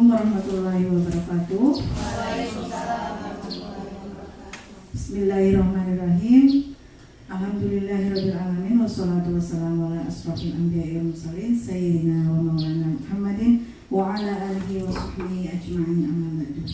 Assalamualaikum warahmatullahi wabarakatuh. Bismillahirrahmanirrahim. Alhamdulillahirabbil alamin wassalatu wassalamu ala asrofil anbiya'i wal mursalin sayyidina wa maulana Muhammadin wa ala alihi wa sahbihi ajma'in, amma ba'du.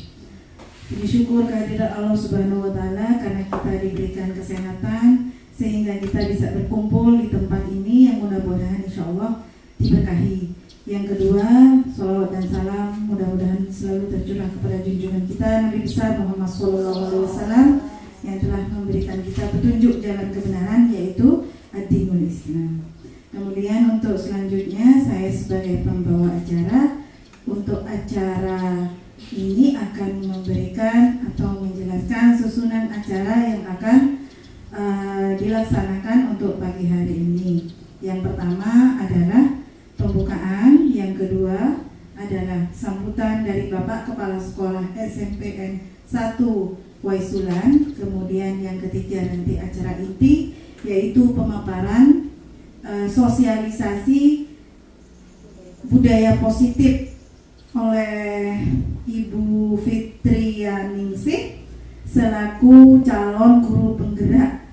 Puji syukur kehadirat Allah Subhanahu wa taala karena kita diberikan kesehatan sehingga kita bisa berkumpul di tempat ini yang mudah-mudahan insyaallah diberkahi. Yang kedua, salawat dan salam mudah-mudahan selalu tercurah kepada junjungan kita Nabi besar Muhammad SAW yang telah memberikan kita petunjuk jalan kebenaran, yaitu ad-dinul Islam. Kemudian untuk selanjutnya saya sebagai pembawa acara, untuk acara ini akan memberikan atau menjelaskan susunan acara yang akan dilaksanakan untuk pagi hari ini. Yang pertama adalah pembukaan, yang kedua adalah sambutan dari Bapak Kepala Sekolah SMPN 1 Waisulan, kemudian yang ketiga nanti acara inti yaitu pemaparan sosialisasi budaya positif oleh Ibu Fitrianingsih selaku calon guru penggerak.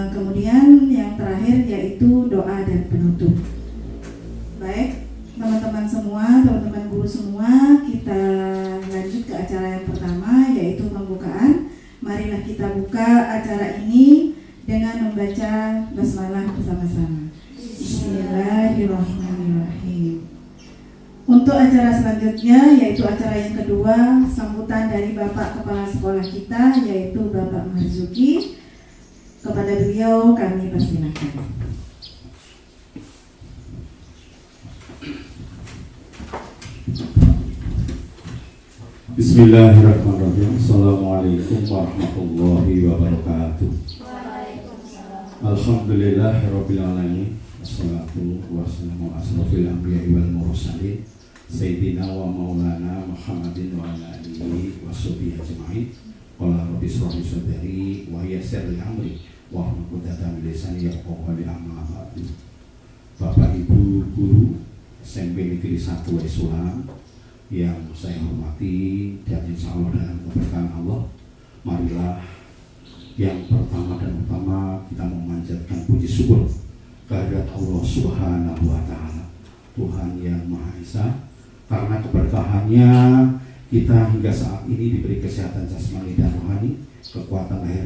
Kemudian yang terakhir yaitu doa dan penutup. Baik, teman-teman semua, teman-teman guru semua, kita lanjut ke acara yang pertama yaitu pembukaan. Marilah kita buka acara ini dengan membaca basmalah bersama-sama. Bismillahirrahmanirrahim. Untuk acara selanjutnya yaitu acara yang kedua, sambutan dari Bapak Kepala Sekolah kita yaitu Bapak Marzuki. Kepada beliau kami persilakan. Bismillahirrahmanirrahim. Assalamualaikum warahmatullahi wabarakatuh. Alhamdulillahirabbil alamin. Wassalatu wassalamu ala asrofil anbiya'i wal mursalin sayyidina wa maulana Muhammadin wa ala alihi washabihi ajma'in. Qala rabbi shrah li sadri wa yassir li amri wa hlul 'uqdatam min lisani yafqahu qawli. Amma ba'du. Bapak Ibu guru SMP Negeri 1 Waisulan yang saya hormati dan insya Allah dalam keberkahan Allah, marilah yang pertama dan utama kita memanjatkan puji syukur kehadirat Allah Subhanahu wa taala, Tuhan yang Maha Esa, karena keberkahannya kita hingga saat ini diberi kesehatan jasmani dan rohani, kekuatan lahir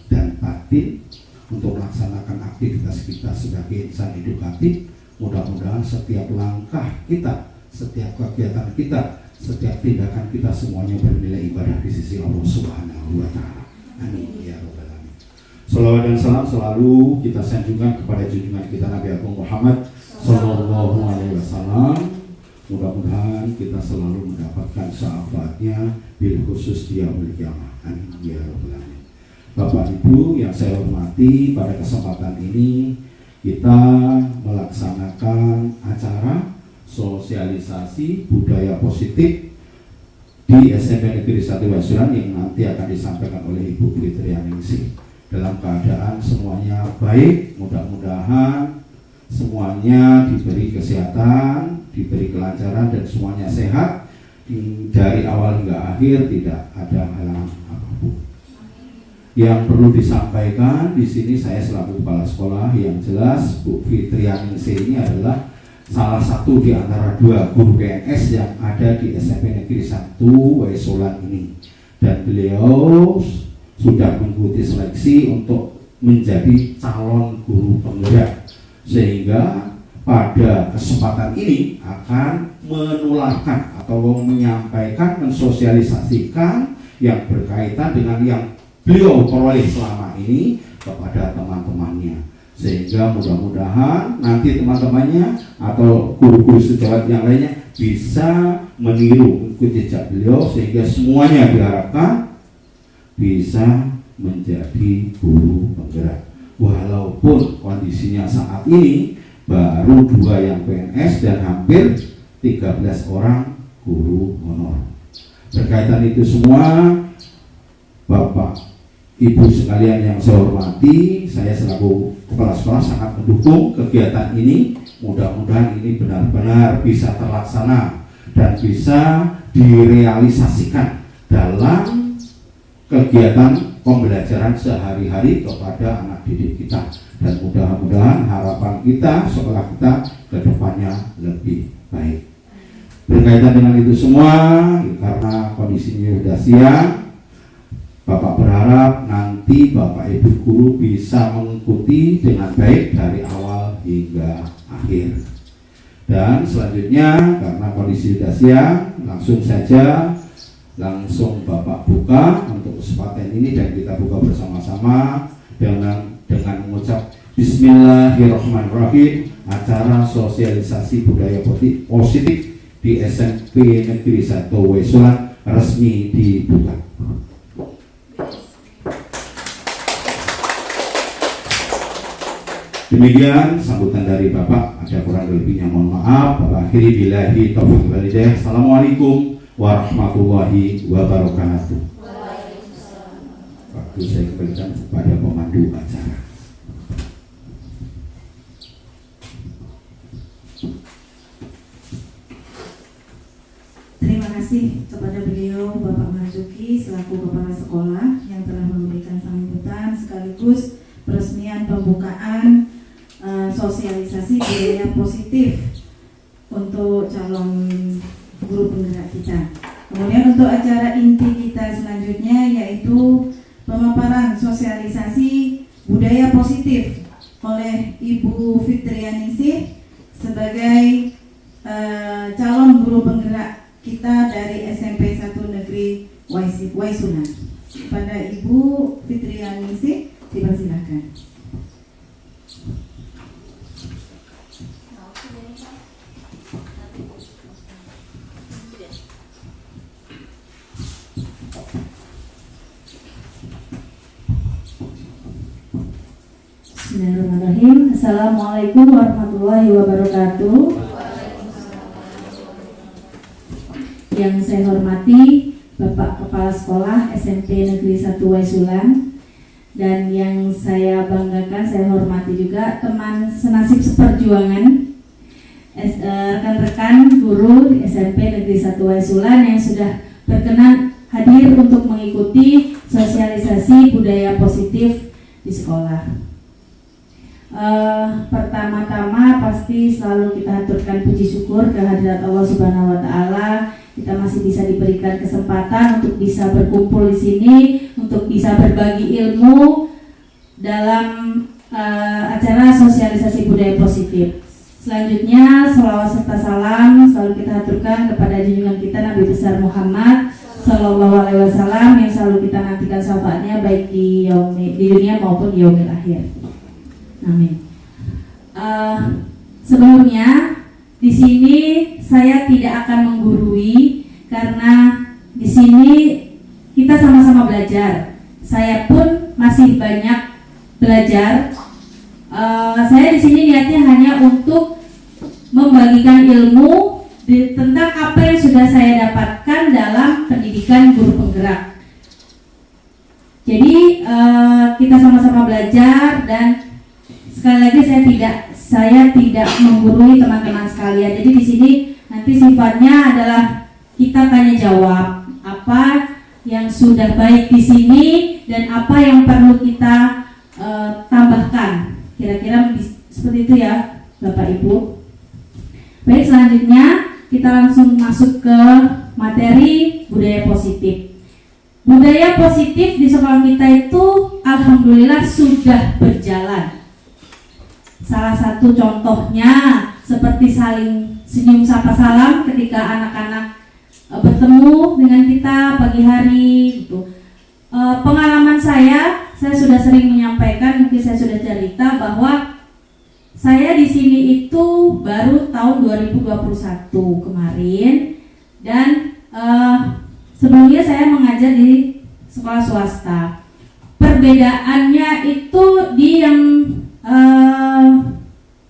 dan batin untuk melaksanakan aktivitas kita sebagai insan edukatif. Mudah-mudahan setiap langkah kita, setiap kegiatan kita, setiap tindakan kita semuanya bernilai ibadah di sisi Allah Subhanahu wa taala. Amin ya rabbal alamin. Salawat dan salam selalu kita sanjungkan kepada junjungan kita Nabi Agung Muhammad sallallahu alaihi wasallam. Mudah-mudahan kita selalu mendapatkan syafaatnya bil khusus di yaumil qiyamah. Amin ya rabbal alamin. Bapak Ibu yang saya hormati, pada kesempatan ini kita melaksanakan acara sosialisasi budaya positif di SMP Negeri 1 Waisulan yang nanti akan disampaikan oleh Ibu Fitrianingsih. Dalam keadaan semuanya baik, mudah-mudahan semuanya diberi kesehatan, diberi kelancaran dan semuanya sehat. Dari awal hingga akhir tidak ada halangan apapun. Yang perlu disampaikan di sini, saya selaku kepala sekolah, yang jelas Bu Fitrianingsih ini adalah salah satu di antara dua guru PNS yang ada di SMP Negeri 1 Waisulan ini, dan beliau sudah mengikuti seleksi untuk menjadi calon guru penggerak, sehingga pada kesempatan ini akan menularkan atau menyampaikan, mensosialisasikan yang berkaitan dengan yang beliau peroleh selama ini kepada teman-temannya, sehingga mudah-mudahan nanti teman-temannya atau guru-guru sejawat yang lainnya bisa meniru mengikuti jejak beliau, sehingga semuanya diharapkan bisa menjadi guru penggerak. Walaupun kondisinya saat ini baru 2 yang PNS dan hampir 13 orang guru honor. Berkaitan itu semua, Bapak Ibu sekalian yang saya hormati, saya selaku kepala sekolah sangat mendukung kegiatan ini. Mudah-mudahan ini benar-benar bisa terlaksana dan bisa direalisasikan dalam kegiatan pembelajaran sehari-hari kepada anak didik kita. Dan mudah-mudahan harapan kita sekolah kita ke depannya lebih baik. Berkaitan dengan itu semua, karena kondisinya sudah siang, Bapak berharap nanti Bapak Ibu Guru bisa mengikuti dengan baik dari awal hingga akhir. Dan selanjutnya, karena kondisi sudah siang, langsung Bapak buka untuk kesempatan ini, dan kita buka bersama-sama dengan mengucap Bismillahirrahmanirrahim. Acara sosialisasi budaya positif di SMP Negeri 1 Wesulan resmi dibuka. Demikian sambutan dari Bapak, ada kurang lebihnya mohon maaf. Bapak akhiri billahi taufiq wal hidayah. Assalamualaikum warahmatullahi wabarakatuh. Waktu saya kembalikan kepada pemandu acara. Terima kasih kepada beliau Bapak Marzuki selaku Kepala Sekolah yang telah memberikan sambutan sekaligus peresmian pembukaan sosialisasi budaya positif untuk calon guru penggerak kita. Kemudian untuk acara inti kita selanjutnya yaitu pemaparan sosialisasi budaya positif oleh Ibu Fitrianingsih sebagai calon guru penggerak kita dari SMP 1 Negeri Wesulan. Pada Ibu Fitrianingsih dipersilakan. Bismillahirrahmanirrahim. Assalamualaikum warahmatullahi wabarakatuh. Yang saya hormati Bapak Kepala Sekolah SMP Negeri 1 Wesulan, dan yang saya banggakan, saya hormati juga teman senasib seperjuangan, rekan-rekan guru di SMP Negeri 1 Wesulan yang sudah berkenan hadir untuk mengikuti sosialisasi budaya positif di sekolah. Pertama-tama pasti selalu kita haturkan puji syukur kehadirat Allah Subhanahu wa Ta'ala. Kita masih bisa diberikan kesempatan untuk bisa berkumpul di sini, untuk bisa berbagi ilmu dalam acara sosialisasi budaya positif. Selanjutnya, selawat serta salam selalu kita haturkan kepada junjungan kita Nabi besar Muhammad Sallallahu Alaihi Wasallam yang selalu kita nantikan syafaatnya baik di dunia maupun di yaumil akhir. Amin. Sebelumnya di sini saya tidak akan menggurui karena di sini kita sama-sama belajar. Saya pun masih banyak belajar. Saya di sini niatnya hanya untuk membagikan ilmu tentang apa yang sudah saya dapatkan dalam pendidikan guru penggerak. Jadi kita sama-sama belajar, dan sekali lagi saya tidak menggurui teman-teman sekalian. Jadi di sini nanti sifatnya adalah kita tanya jawab apa yang sudah baik di sini dan apa yang perlu kita tambahkan. Kira-kira seperti itu ya Bapak Ibu. Baik, selanjutnya kita langsung masuk ke materi budaya positif. Budaya positif di sekolah kita itu alhamdulillah sudah berjalan. Salah satu contohnya seperti saling senyum sapa salam ketika anak-anak bertemu dengan kita pagi hari gitu. Pengalaman saya sudah sering menyampaikan, mungkin saya sudah cerita bahwa saya di sini itu baru tahun 2021 kemarin, dan sebelumnya saya mengajar di sekolah swasta. Perbedaannya itu di yang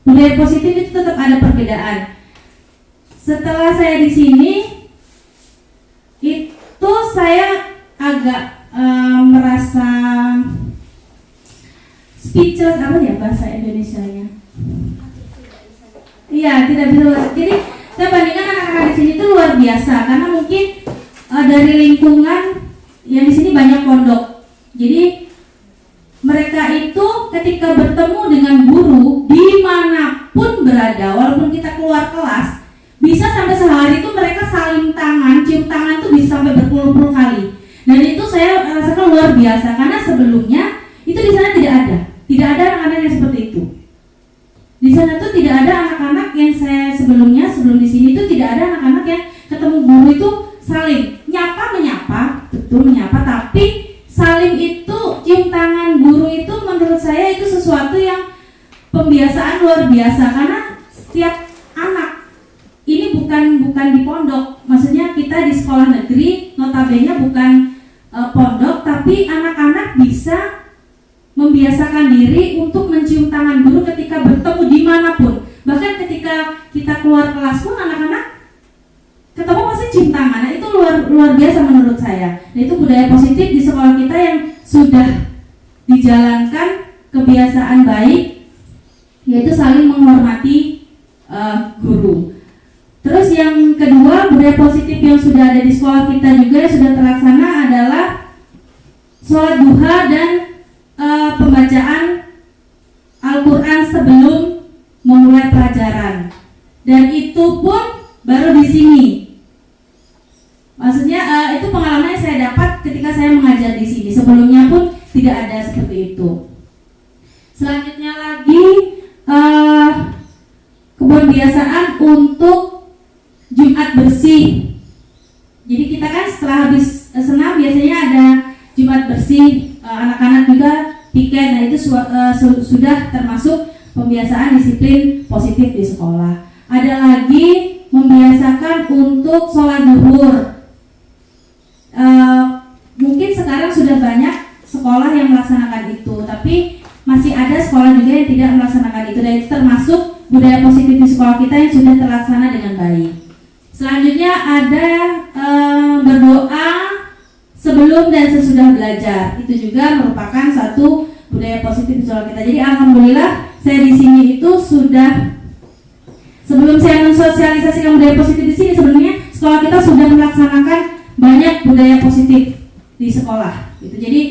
budaya positif itu tetap ada perbedaan. Setelah saya di sini itu saya agak merasa speechless, apa ya bahasa Indonesianya? Iya, tidak bisa. Jadi Saya bandingkan anak-anak di sini itu luar biasa karena mungkin dari lingkungan yang di sini banyak pondok. Jadi mereka itu ketika bertemu dengan guru dimanapun berada, walaupun kita keluar kelas, bisa sampai sehari itu mereka saling tangan, cium tangan tuh bisa sampai berpuluh-puluh kali. Dan itu saya rasakan luar biasa karena sebelumnya itu di sana tidak ada anak-anak yang seperti itu. Di sana tuh tidak ada anak-anak yang saya sebelum di sini tuh tidak ada anak-anak yang ketemu guru itu saling menyapa, betul menyapa, tapi saling itu cium tangan guru itu menurut saya itu sesuatu yang pembiasaan luar biasa karena setiap anak ini bukan di pondok, maksudnya kita di sekolah negeri notabene bukan pondok, tapi anak-anak bisa membiasakan diri untuk mencium tangan guru ketika bertemu dimanapun. Bahkan ketika kita keluar kelas pun anak-anak ketemu pasti cium tangan. Nah, itu luar biasa menurut saya. Nah, itu budaya positif di sekolah kita yang sudah dijalankan kebiasaan baik, yaitu saling menghormati guru. Terus yang kedua, budaya positif yang sudah ada di sekolah kita juga yang sudah terlaksana adalah sholat duha dan pembacaan Al-Quran sebelum memulai pelajaran. Dan itu pun baru di sini. Maksudnya itu pengalaman yang saya dapat ketika saya mengajar di sini. Sebelumnya pun tidak ada seperti itu. Selanjutnya lagi kebiasaan untuk Jumat bersih. Jadi kita kan setelah habis senam biasanya ada Jumat bersih, anak-anak juga piket. Nah itu sudah termasuk pembiasaan disiplin positif di sekolah. Ada lagi membiasakan untuk sholat zuhur. Mungkin sekarang sudah banyak sekolah yang melaksanakan itu, tapi masih ada sekolah juga yang tidak melaksanakan itu. Dan itu termasuk budaya positif di sekolah kita yang sudah terlaksana dengan baik. Selanjutnya ada berdoa sebelum dan sesudah belajar. Itu juga merupakan satu budaya positif di sekolah kita. Jadi alhamdulillah saya di sini itu sudah, sebelum saya mensosialisasikan budaya positif di sini, sebenarnya sekolah kita sudah melaksanakan banyak budaya positif di sekolah. Gitu. Jadi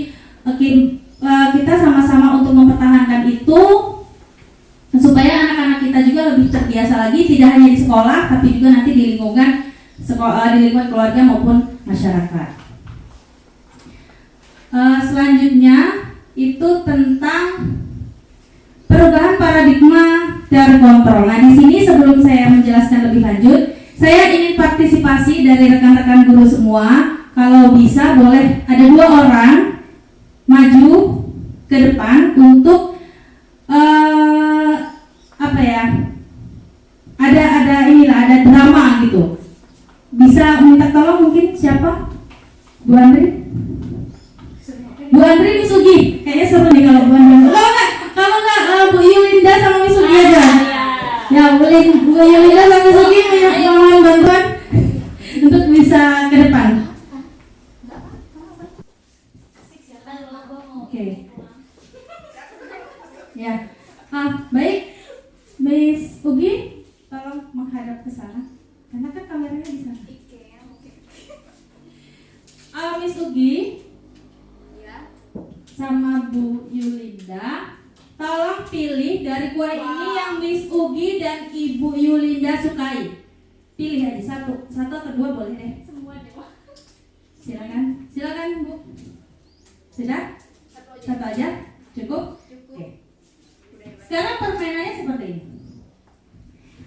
kita sama-sama untuk mempertahankan itu supaya anak-anak kita juga lebih terbiasa lagi, tidak hanya di sekolah tapi juga nanti di lingkungan sekolah, di lingkungan keluarga maupun masyarakat. Selanjutnya itu tentang perubahan paradigma terkontrol. Nah, di sini sebelum saya menjelaskan lebih lanjut, saya ingin partisipasi dari rekan-rekan guru semua. Kalau bisa boleh ada 2 orang maju ke depan untuk ada drama gitu. Bisa minta tolong mungkin siapa? Bu Andri? Bu Andri, Misugi. Kayaknya seru nih kalau Bu Andri. Kalau enggak Bu Yulinda sama Misugi aja. Ya, Bu Yulinda sama Misugi mohon bantuan untuk bisa ke depan. Oke. Ya. Baik. Miss Ugi, tolong menghadap ke sana. Karena kan kameranya di sana. Miss Ugi sama Bu Yulinda, tolong pilih dari kue ini yang Miss Ugi dan Ibu Yulinda sukai. Pilih aja satu atau 2 boleh deh. Semua deh. Silakan Bu. Sudah? Satu aja? Cukup? Oke. Sekarang permainannya seperti ini.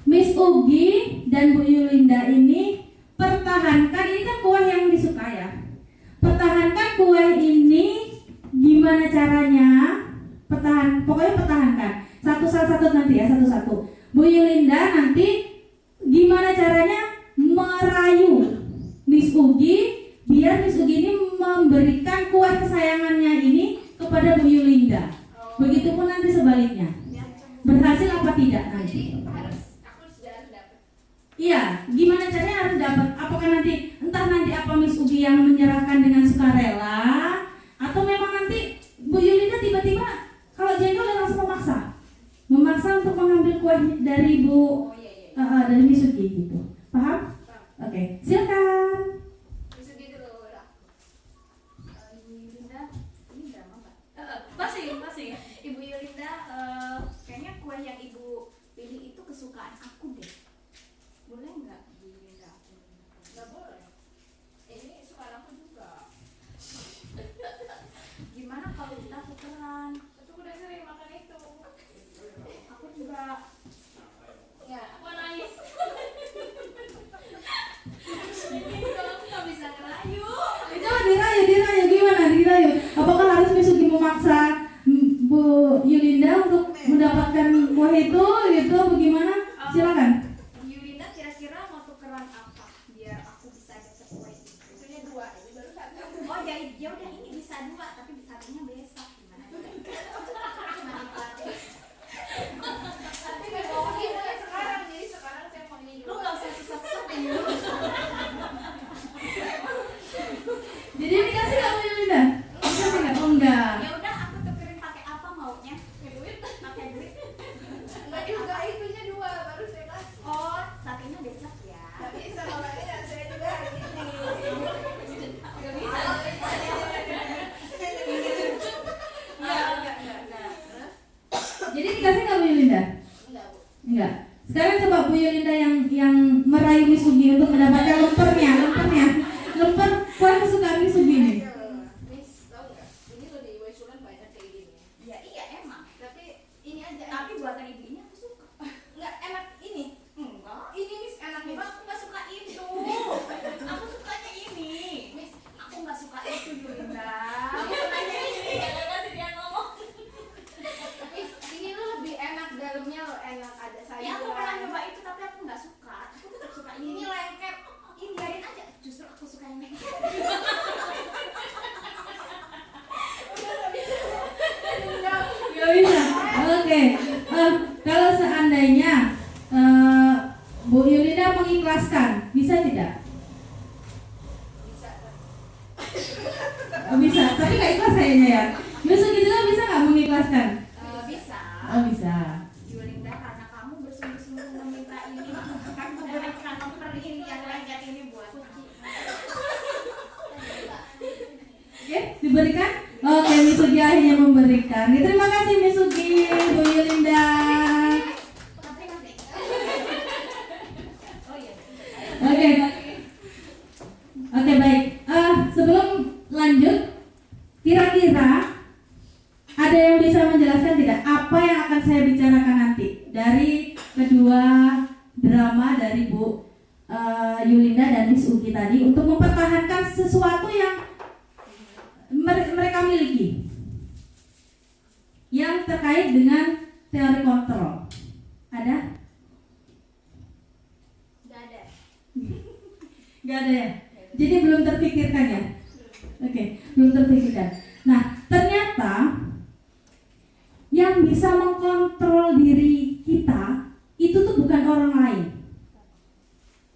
Miss Ugi dan Bu Yulinda ini pertahankan, ini kan kue yang disuka ya. Pertahankan kue ini gimana caranya? Pokoknya pertahankan. Salah satu nanti ya, satu-satu. Bu Yulinda nanti gimana caranya merayu Miss Ugi biar Miss Ugi ini memberikan kue kesayangannya ini kepada Bu Yulinda. Begitupun nanti sebaliknya. Berhasil apa tidak nanti? Iya, gimana caranya harus dapat? Apakah nanti apa Miss Ugi yang menyerahkan dengan sukarela, atau memang nanti Bu Yulinda tiba-tiba kalau jengkel dia langsung memaksa untuk mengambil kue dari dari Miss Ugi gitu. Oke, silakan. Bisa gitu loh, udah. Ibu Yulinda, ini drama Mbak? Masih. Ibu Yulinda, kayaknya kue yang Ibu pilih itu kesukaan aku deh. Boleh nggak Ibu Yulinda? Nggak boleh. Ini suara aku juga. Gimana kalau kita tukeran? Aku udah sering makan itu. Aku juga. Ya, aku nangis. Kalau aku nggak bisa ngerayu. Coba dirayu gimana dirayu? Apakah harus Misugi memaksa Bu Yulinda untuk mendapatkan buah itu gitu? Bagaimana? Silakan. Yulinda kira-kira mau tukeran apa biar aku bisa dapet kue itu? Itunya 2, ini baru 1. Oh ya udah ini bisa 2 tapi satunya besok gimana? Manipulatif. Tapi nggak mau ini mulai sekarang, jadi sekarang saya mau ini Lu dulu. nggak usah susah-susah dulu. Jadi dikasih nggak Bu Yulinda? Dikasih nggak? Oh enggak. Ya udah aku tukerin pakai apa maunya? Pakai duit? Pakai duit. Enggak juga, itunya 2 baru saya kasih. Oh, satunya besok ya. Nggak bisa makanya saya juga hari ini. Nggak bisa. Enggak. Jadi dikasih nggak Bu Yulinda? Enggak, Bu. Enggak. Sekarang coba Bu Yulinda yang merayu Misugi untuk mendapatkan lempernya. Lemper kue kesukaan Misugi nih. Miss, tahu nggak? Ini loh di Waisulan banyak kayak gini. Ya iya emang. Tapi ini aja. Tapi buatan ibu ini aku suka. Nggak enak ini. Enggak. Ini Miss enak nih. Enggak, aku nggak suka itu. Aku sukanya ini. Miss, Aku nggak suka itu Yulinda. Aku sukanya ini. Jangan kasih dia ngomong. Miss, ini lo lebih enak dalamnya lo enak ada sayuran. Ya aku pernah coba itu tapi aku nggak suka. Aku tetap suka ini. Ini lengket. Ini biarin aja. Justru aku suka yang ini. Nggak bisa. Oke. Kalau seandainya Bu Yulinda mengikhlaskan, bisa tidak? Bisa. Oh, bisa. Tapi nggak ikhlas kayaknya ya. Misugi juga bisa nggak mengikhlaskan? Bisa. Oh bisa. Yulinda karena kamu bersungguh-sungguh meminta ini, kan memberikan nomor ini yang lengket ini buat aku. Oke, diberikan? Oke, Misugi akhirnya memberikan. Terima kasih Misugi, Bu Yulinda. Tapi nanti. Oh iya. Oke. Oke, baik. Sebelum lanjut, kira-kira ada yang bisa menjelaskan tidak apa yang akan saya bicarakan nanti dari kedua drama dari Bu Yulinda dan Miss Ugi tadi untuk mempertahankan sesuatu yang mereka miliki yang terkait dengan teori kontrol. Ada? Gak ada. Gak ada ya? Jadi belum terpikirkan ya? Oke, belum terpikirkan. Nah, ternyata yang bisa mengkontrol diri kita itu tuh bukan orang lain.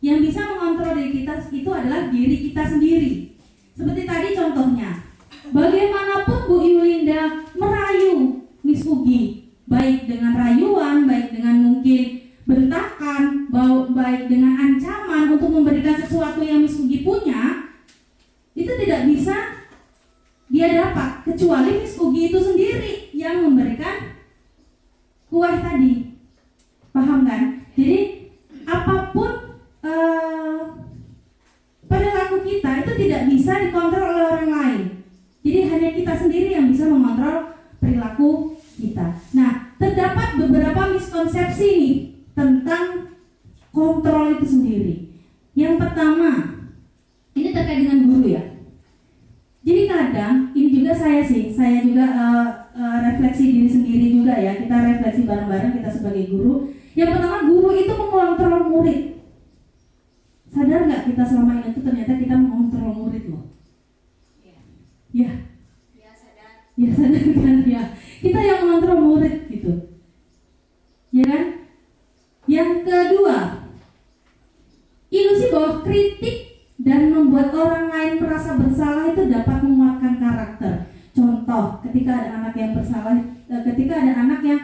Yang bisa mengontrol diri kita itu adalah diri kita sendiri. Seperti tadi contohnya, bagaimanapun Bu Yulinda merayu Miss Ugi, baik dengan rayuan, baik dengan mungkin bentakan, baik dengan ancaman untuk memberikan sesuatu yang Miss Ugi punya, itu tidak bisa dia dapat kecuali Miss Ugi itu sendiri yang memberikan kue tadi. Paham kan? Jadi apapun perilaku kita itu tidak bisa dikontrol oleh orang lain. Jadi hanya kita sendiri yang bisa mengontrol perilaku kita. Nah, terdapat beberapa miskonsepsi nih tentang kontrol itu sendiri. Yang pertama, ini terkait dengan guru ya. Jadi kadang ini juga saya juga refleksi diri sendiri juga ya. Kita refleksi bareng-bareng kita sebagai guru. Yang pertama, guru itu mengontrol murid. Sadar nggak kita selama ini tuh ternyata kita mengontrol murid loh. Iya. Ya, Ya sadar. ya sadar kan ya. Kita yang mengontrol murid gitu. Ya kan? Yang kedua, ilusi bahwa kritik dan membuat orang lain merasa bersalah itu dapat menguatkan karakter. Contoh, ketika ada anak yang bersalah, ketika ada anak yang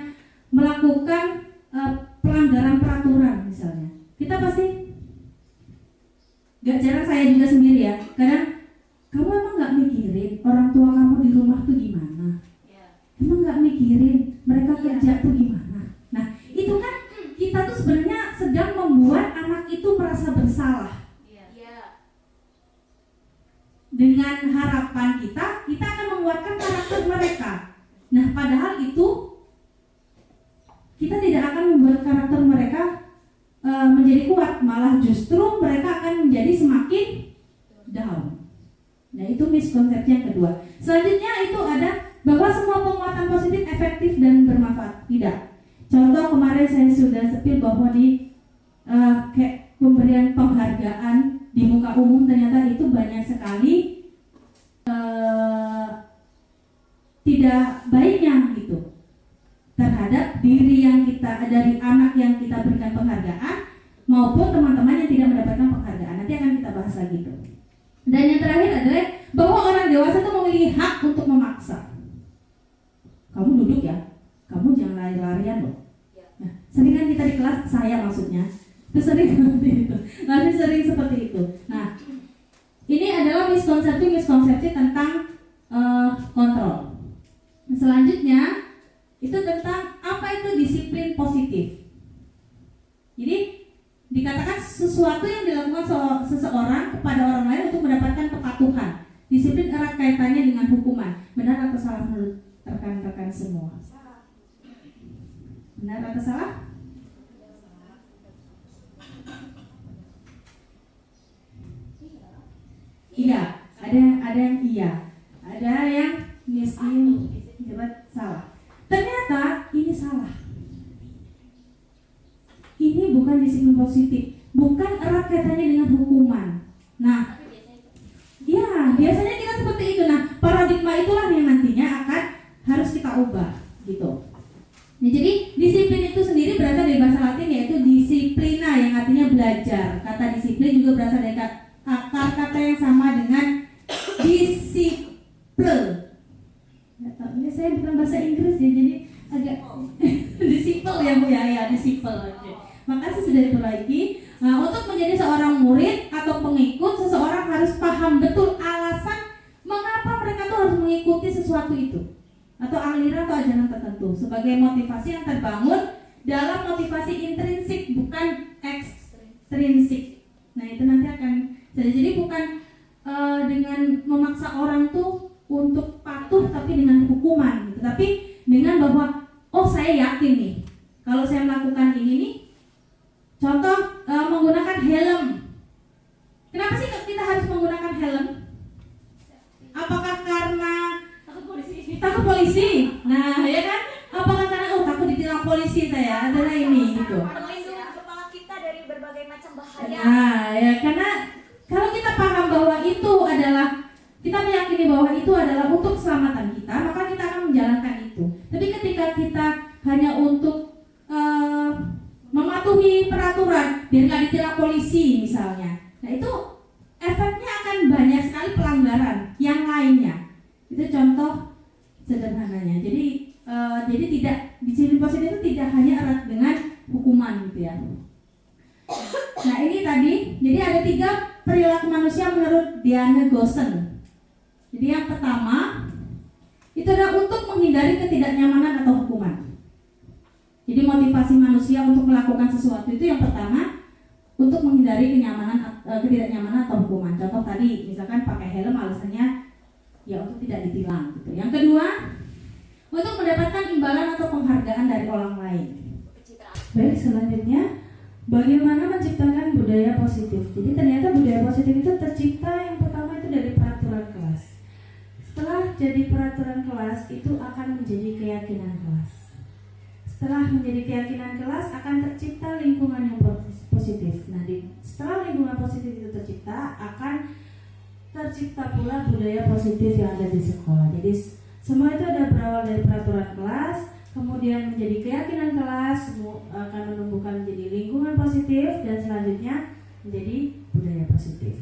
melakukan pelanggaran peraturan misalnya, kita pasti Gak jarang saya juga sendiri ya. Kadang kamu emang nggak mikirin orang tua kamu di rumah tuh gimana? Emang nggak mikirin mereka kerja tuh gimana? Nah itu kan kita tuh sebenarnya sedang membuat anak itu merasa bersalah. Dengan harapan kita akan menguatkan karakter mereka. Nah padahal itu kita tidak akan membuat karakter mereka menjadi kuat, malah justru mereka akan menjadi semakin down. Nah itu miskonsepsi yang kedua. Selanjutnya itu ada bahwa semua penguatan positif efektif dan bermanfaat. Tidak. Contoh kemarin saya sudah sepil bahwa di kayak pemberian penghargaan di muka umum ternyata itu banyak sekali tidak baiknya gitu terhadap diri yang kita, dari anak yang kita berikan penghargaan maupun teman-teman yang tidak mendapatkan penghargaan. Nanti akan kita bahas lagi tuh. Dan yang terakhir adalah bahwa orang dewasa itu memiliki hak untuk memaksa. Kamu duduk ya, kamu jangan lari-larian loh. Nah, sering kan kita di kelas, saya maksudnya itu sering seperti itu, masih sering seperti itu. Nah, ini adalah miskonsepsi tentang kontrol. Selanjutnya itu tentang apa itu disiplin positif. Jadi dikatakan sesuatu yang dilakukan seseorang kepada orang lain untuk mendapatkan kepatuhan. Disiplin erat kaitannya dengan hukuman. Benar atau salah menurut rekan-rekan semua? Benar atau salah? Iya, ada yang iya, ada yang miskin, salah. Ternyata ini salah. Ini bukan disiplin positif, bukan erat kaitannya dengan hukuman. Nah, ya biasanya kita seperti itu. Nah, paradigma itulah yang nantinya akan harus kita ubah, gitu. Nah, jadi disiplin itu sendiri berasal dari bahasa Latin yaitu disiplina yang artinya belajar. Kata disiplin juga berasal dari akar kata yang sama dengan disiple. Ini saya bukan bahasa Inggris ya, jadi agak disiple ya Bu ya, disiple. Makasih sudah diperbaiki. Nah, untuk menjadi seorang murid atau pengikut, seseorang harus paham betul alasan mengapa mereka tuh harus mengikuti sesuatu itu atau aliran atau ajaran tertentu sebagai motivasi yang terbangun dalam motivasi intrinsik bukan ekstrinsik. Nah itu nanti akan jadi bukan dengan memaksa orang tuh untuk patuh tapi dengan hukuman gitu. Tapi dengan bahwa oh saya yakin nih kalau saya melakukan ini nih, contoh menggunakan helm. Kenapa sih kita harus menggunakan helm? Apakah karena takut polisi? Nah, ya kan? Apakah karena takut ditilang polisi saya? Adalah ini gitu. Melindungi kepala kita dari berbagai macam bahaya. Nah, ya karena kalau kita paham bahwa itu adalah, kita meyakini bahwa itu adalah untuk keselamatan kita, maka kita akan menjalankan itu. Tapi ketika kita hanya untuk mematuhi peraturan biar nggak ditilang polisi misalnya, nah itu efeknya akan banyak sekali pelanggaran yang lainnya. Itu contoh sederhananya. Jadi tidak disiplin positif itu tidak hanya erat dengan hukuman gitu ya. Nah ini tadi, jadi ada 3 perilaku manusia menurut Diane Gossen. Jadi yang pertama itu adalah untuk menghindari ketidaknyamanan atau hukuman. Jadi motivasi manusia untuk melakukan sesuatu itu yang pertama untuk menghindari ketidaknyamanan atau hukuman. Contoh tadi misalkan pakai helm alasannya ya untuk tidak ditilang gitu. Yang kedua untuk mendapatkan imbalan atau penghargaan dari orang lain. Baik, selanjutnya bagaimana menciptakan budaya positif. Jadi ternyata budaya positif itu tercipta yang pertama itu dari peraturan kelas. Setelah jadi peraturan kelas itu akan menjadi keyakinan kelas. Setelah menjadi keyakinan kelas akan tercipta lingkungan yang positif. Nah, setelah lingkungan positif itu tercipta akan tercipta pula budaya positif yang ada di sekolah. Jadi semua itu ada berawal dari peraturan kelas, kemudian menjadi keyakinan kelas, akan menumbuhkan menjadi lingkungan positif, dan selanjutnya menjadi budaya positif.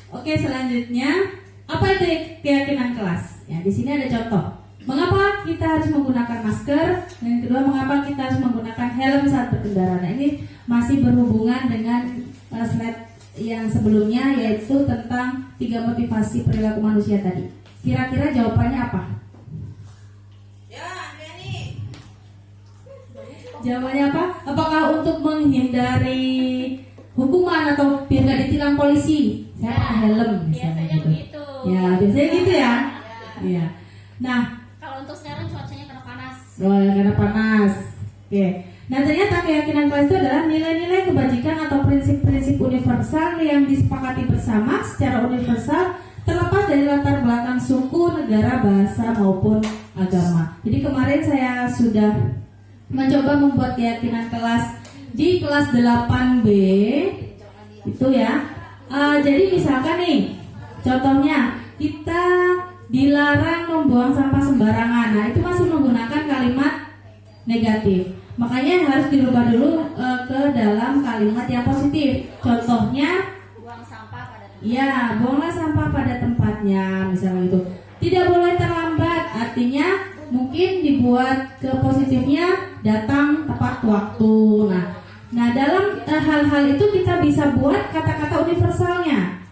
Oke, selanjutnya apa itu keyakinan kelas? Ya, di sini ada contoh. Mengapa kita harus menggunakan masker? Dan yang kedua, mengapa kita harus menggunakan helm saat berkendara? Nah, ini masih berhubungan dengan slide yang sebelumnya, yaitu tentang 3 motivasi perilaku manusia tadi. Kira-kira jawabannya apa? Jawabannya apa? Apakah untuk menghindari hukuman atau biar nggak ditilang polisi? Saya pakai helm misalnya Biasanya gitu. begitu. Ya, biasanya gitu ya. Iya. Nah, Kalau untuk sekarang cuacanya karena panas. karena panas. Oke. Nah, ternyata keyakinan kelas itu adalah nilai-nilai kebajikan atau prinsip-prinsip universal yang disepakati bersama secara universal terlepas dari latar belakang suku, negara, bahasa maupun agama. Jadi kemarin saya sudah mencoba membuat keyakinan kelas di kelas 8B itu ya. Jadi misalkan nih, contohnya kita dilarang membuang sampah sembarangan. Nah, itu masih menggunakan kalimat negatif. Makanya harus dirubah dulu ke dalam kalimat yang positif. Contohnya, Buang sampah pada tempat. ya, buanglah sampah pada tempatnya, misalnya gitu. Tidak boleh terlambat, artinya mungkin dibuat ke positifnya datang tepat waktu. Nah, dalam hal-hal itu kita bisa buat kata-kata universalnya.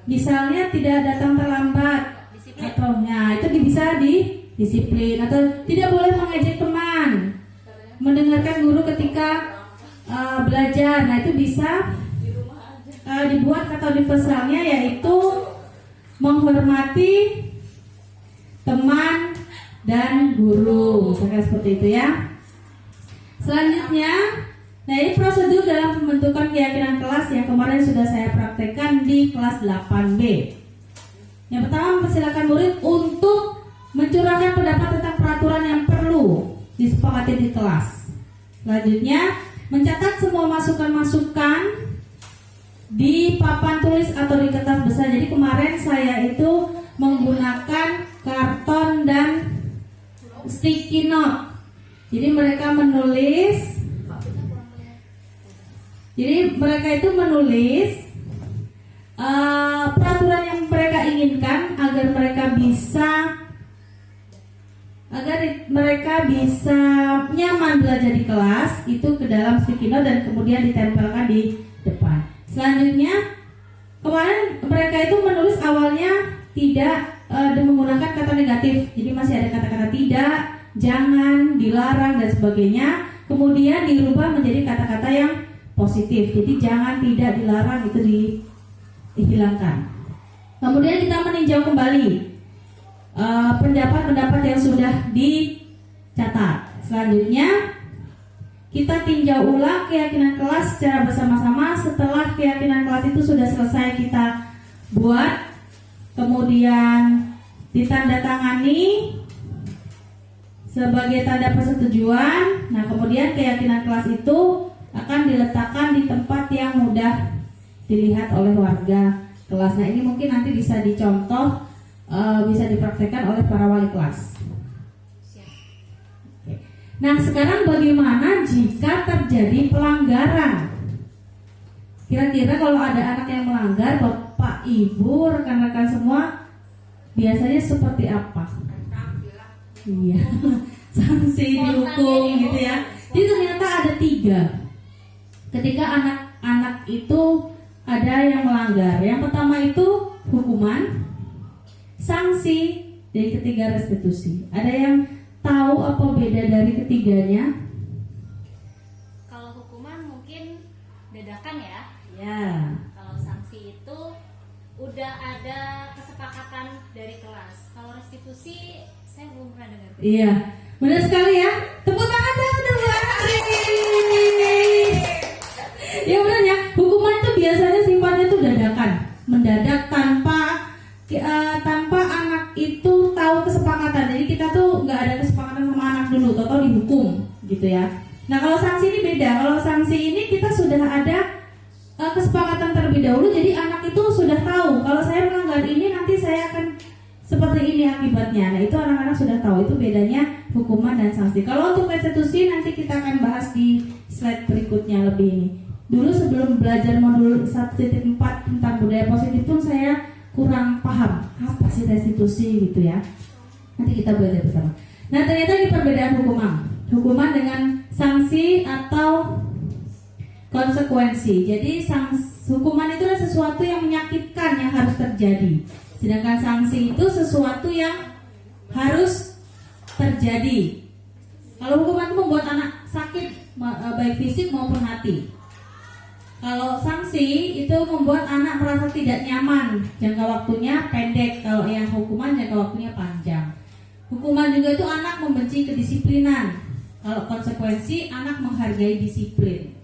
Misalnya tidak datang terlambat, atau itu bisa di disiplin, atau tidak boleh mengejek teman, mendengarkan guru ketika belajar. Nah, itu bisa dibuat kata universalnya, yaitu menghormati teman dan guru, misalkan seperti itu ya. Selanjutnya, nah ini prosedur dalam pembentukan keyakinan kelas yang kemarin sudah saya praktekkan di kelas 8B. Yang pertama, mempersilakan murid untuk mencurahkan pendapat tentang peraturan yang perlu disepakati di kelas. Selanjutnya, mencatat semua masukan-masukan di papan tulis atau di kertas besar. Jadi kemarin saya itu menggunakan karton dan sticky note. Jadi mereka menulis. Jadi mereka itu menulis peraturan yang mereka inginkan agar mereka bisa nyaman belajar di kelas, itu ke dalam sticky note dan kemudian ditempelkan di depan. Selanjutnya, kemarin mereka itu menulis awalnya tidak menggunakan kata negatif. Jadi masih ada kata-kata tidak, jangan, dilarang dan sebagainya. Kemudian dirubah menjadi kata-kata yang positif. Jadi jangan, tidak, dilarang itu dihilangkan. Kemudian kita meninjau kembali pendapat-pendapat yang sudah dicatat. Selanjutnya kita tinjau ulang keyakinan kelas secara bersama-sama. Setelah keyakinan kelas itu sudah selesai kita buat, kemudian ditandatangani sebagai tanda persetujuan. Nah, kemudian keyakinan kelas itu akan diletakkan di tempat yang mudah dilihat oleh warga kelas. Nah, ini mungkin nanti bisa dicontoh, bisa dipraktekkan oleh para wali kelas. Oke. Nah, sekarang bagaimana jika terjadi pelanggaran? Kira-kira kalau ada anak yang melanggar, Bapak, Ibu, rekan-rekan semua, biasanya seperti apa? Iya, sanksi, dihukum gitu ya. Jadi ternyata ada 3. Ketika anak-anak itu ada yang melanggar. Yang pertama itu hukuman, sanksi, dan ketiga restitusi. Ada yang tahu apa beda dari ketiganya? Kalau hukuman mungkin dadakan ya. Ya. Kalau sanksi itu udah ada kesepakatan dari kelas. Kalau restitusi saya belum pernah dengar. Iya, benar sekali ya. Tepuk tangan dong untuk Bu Astri. Ya benar ya. Hukuman itu biasanya sifatnya itu dadakan, mendadak tanpa anak itu tahu kesepakatan. Jadi kita tuh nggak ada kesepakatan sama anak dulu, atau dihukum gitu ya. Nah, kalau sanksi ini beda. Kalau sanksi ini kita sudah ada kesepakatan terlebih dahulu. Jadi anak itu sudah tahu kalau saya melanggar ini nanti saya akan seperti ini akibatnya. Nah, itu anak-anak sudah tahu. Itu bedanya hukuman dan sanksi. Kalau untuk restitusi nanti kita akan bahas di slide berikutnya lebih ini. Dulu sebelum belajar modul 1.4 tentang budaya positif pun saya kurang paham apa sih restitusi gitu ya. Nanti kita belajar bersama. Nah, ternyata ini perbedaan hukuman dengan sanksi atau konsekuensi. Jadi Hukuman itu adalah sesuatu yang menyakitkan yang harus terjadi. Sedangkan sanksi itu sesuatu yang harus terjadi. Kalau hukuman itu membuat anak sakit baik fisik maupun hati. Kalau sanksi itu membuat anak merasa tidak nyaman, jangka waktunya pendek. Kalau yang hukuman jangka waktunya panjang. Hukuman juga itu anak membenci kedisiplinan. Kalau konsekuensi anak menghargai disiplin.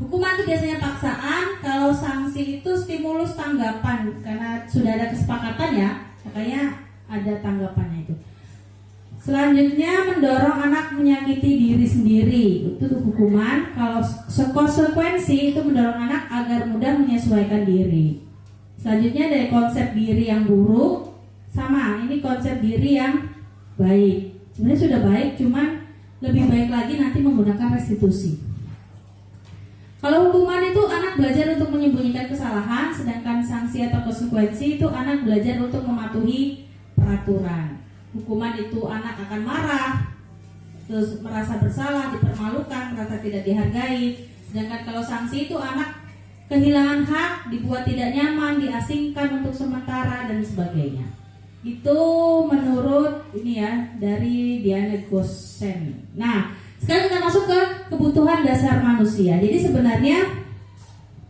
Hukuman itu biasanya paksaan. Kalau sanksi itu stimulus tanggapan. Karena sudah ada kesepakatan ya, makanya ada tanggapannya itu. Selanjutnya mendorong anak menyakiti diri sendiri. Itu hukuman. Kalau konsekuensi itu mendorong anak agar mudah menyesuaikan diri. Selanjutnya dari konsep diri yang buruk, sama ini konsep diri yang baik. Sebenarnya sudah baik, cuman lebih baik lagi nanti menggunakan restitusi. Kalau hukuman itu anak belajar untuk menyembunyikan kesalahan, sedangkan sanksi atau konsekuensi itu anak belajar untuk mematuhi peraturan. Hukuman itu anak akan marah, terus merasa bersalah, dipermalukan, merasa tidak dihargai. Sedangkan kalau sanksi itu anak kehilangan hak, dibuat tidak nyaman, diasingkan untuk sementara dan sebagainya. Itu menurut ini ya dari Diana Gosen. Nah, sekarang kita masuk ke kebutuhan dasar manusia. Jadi sebenarnya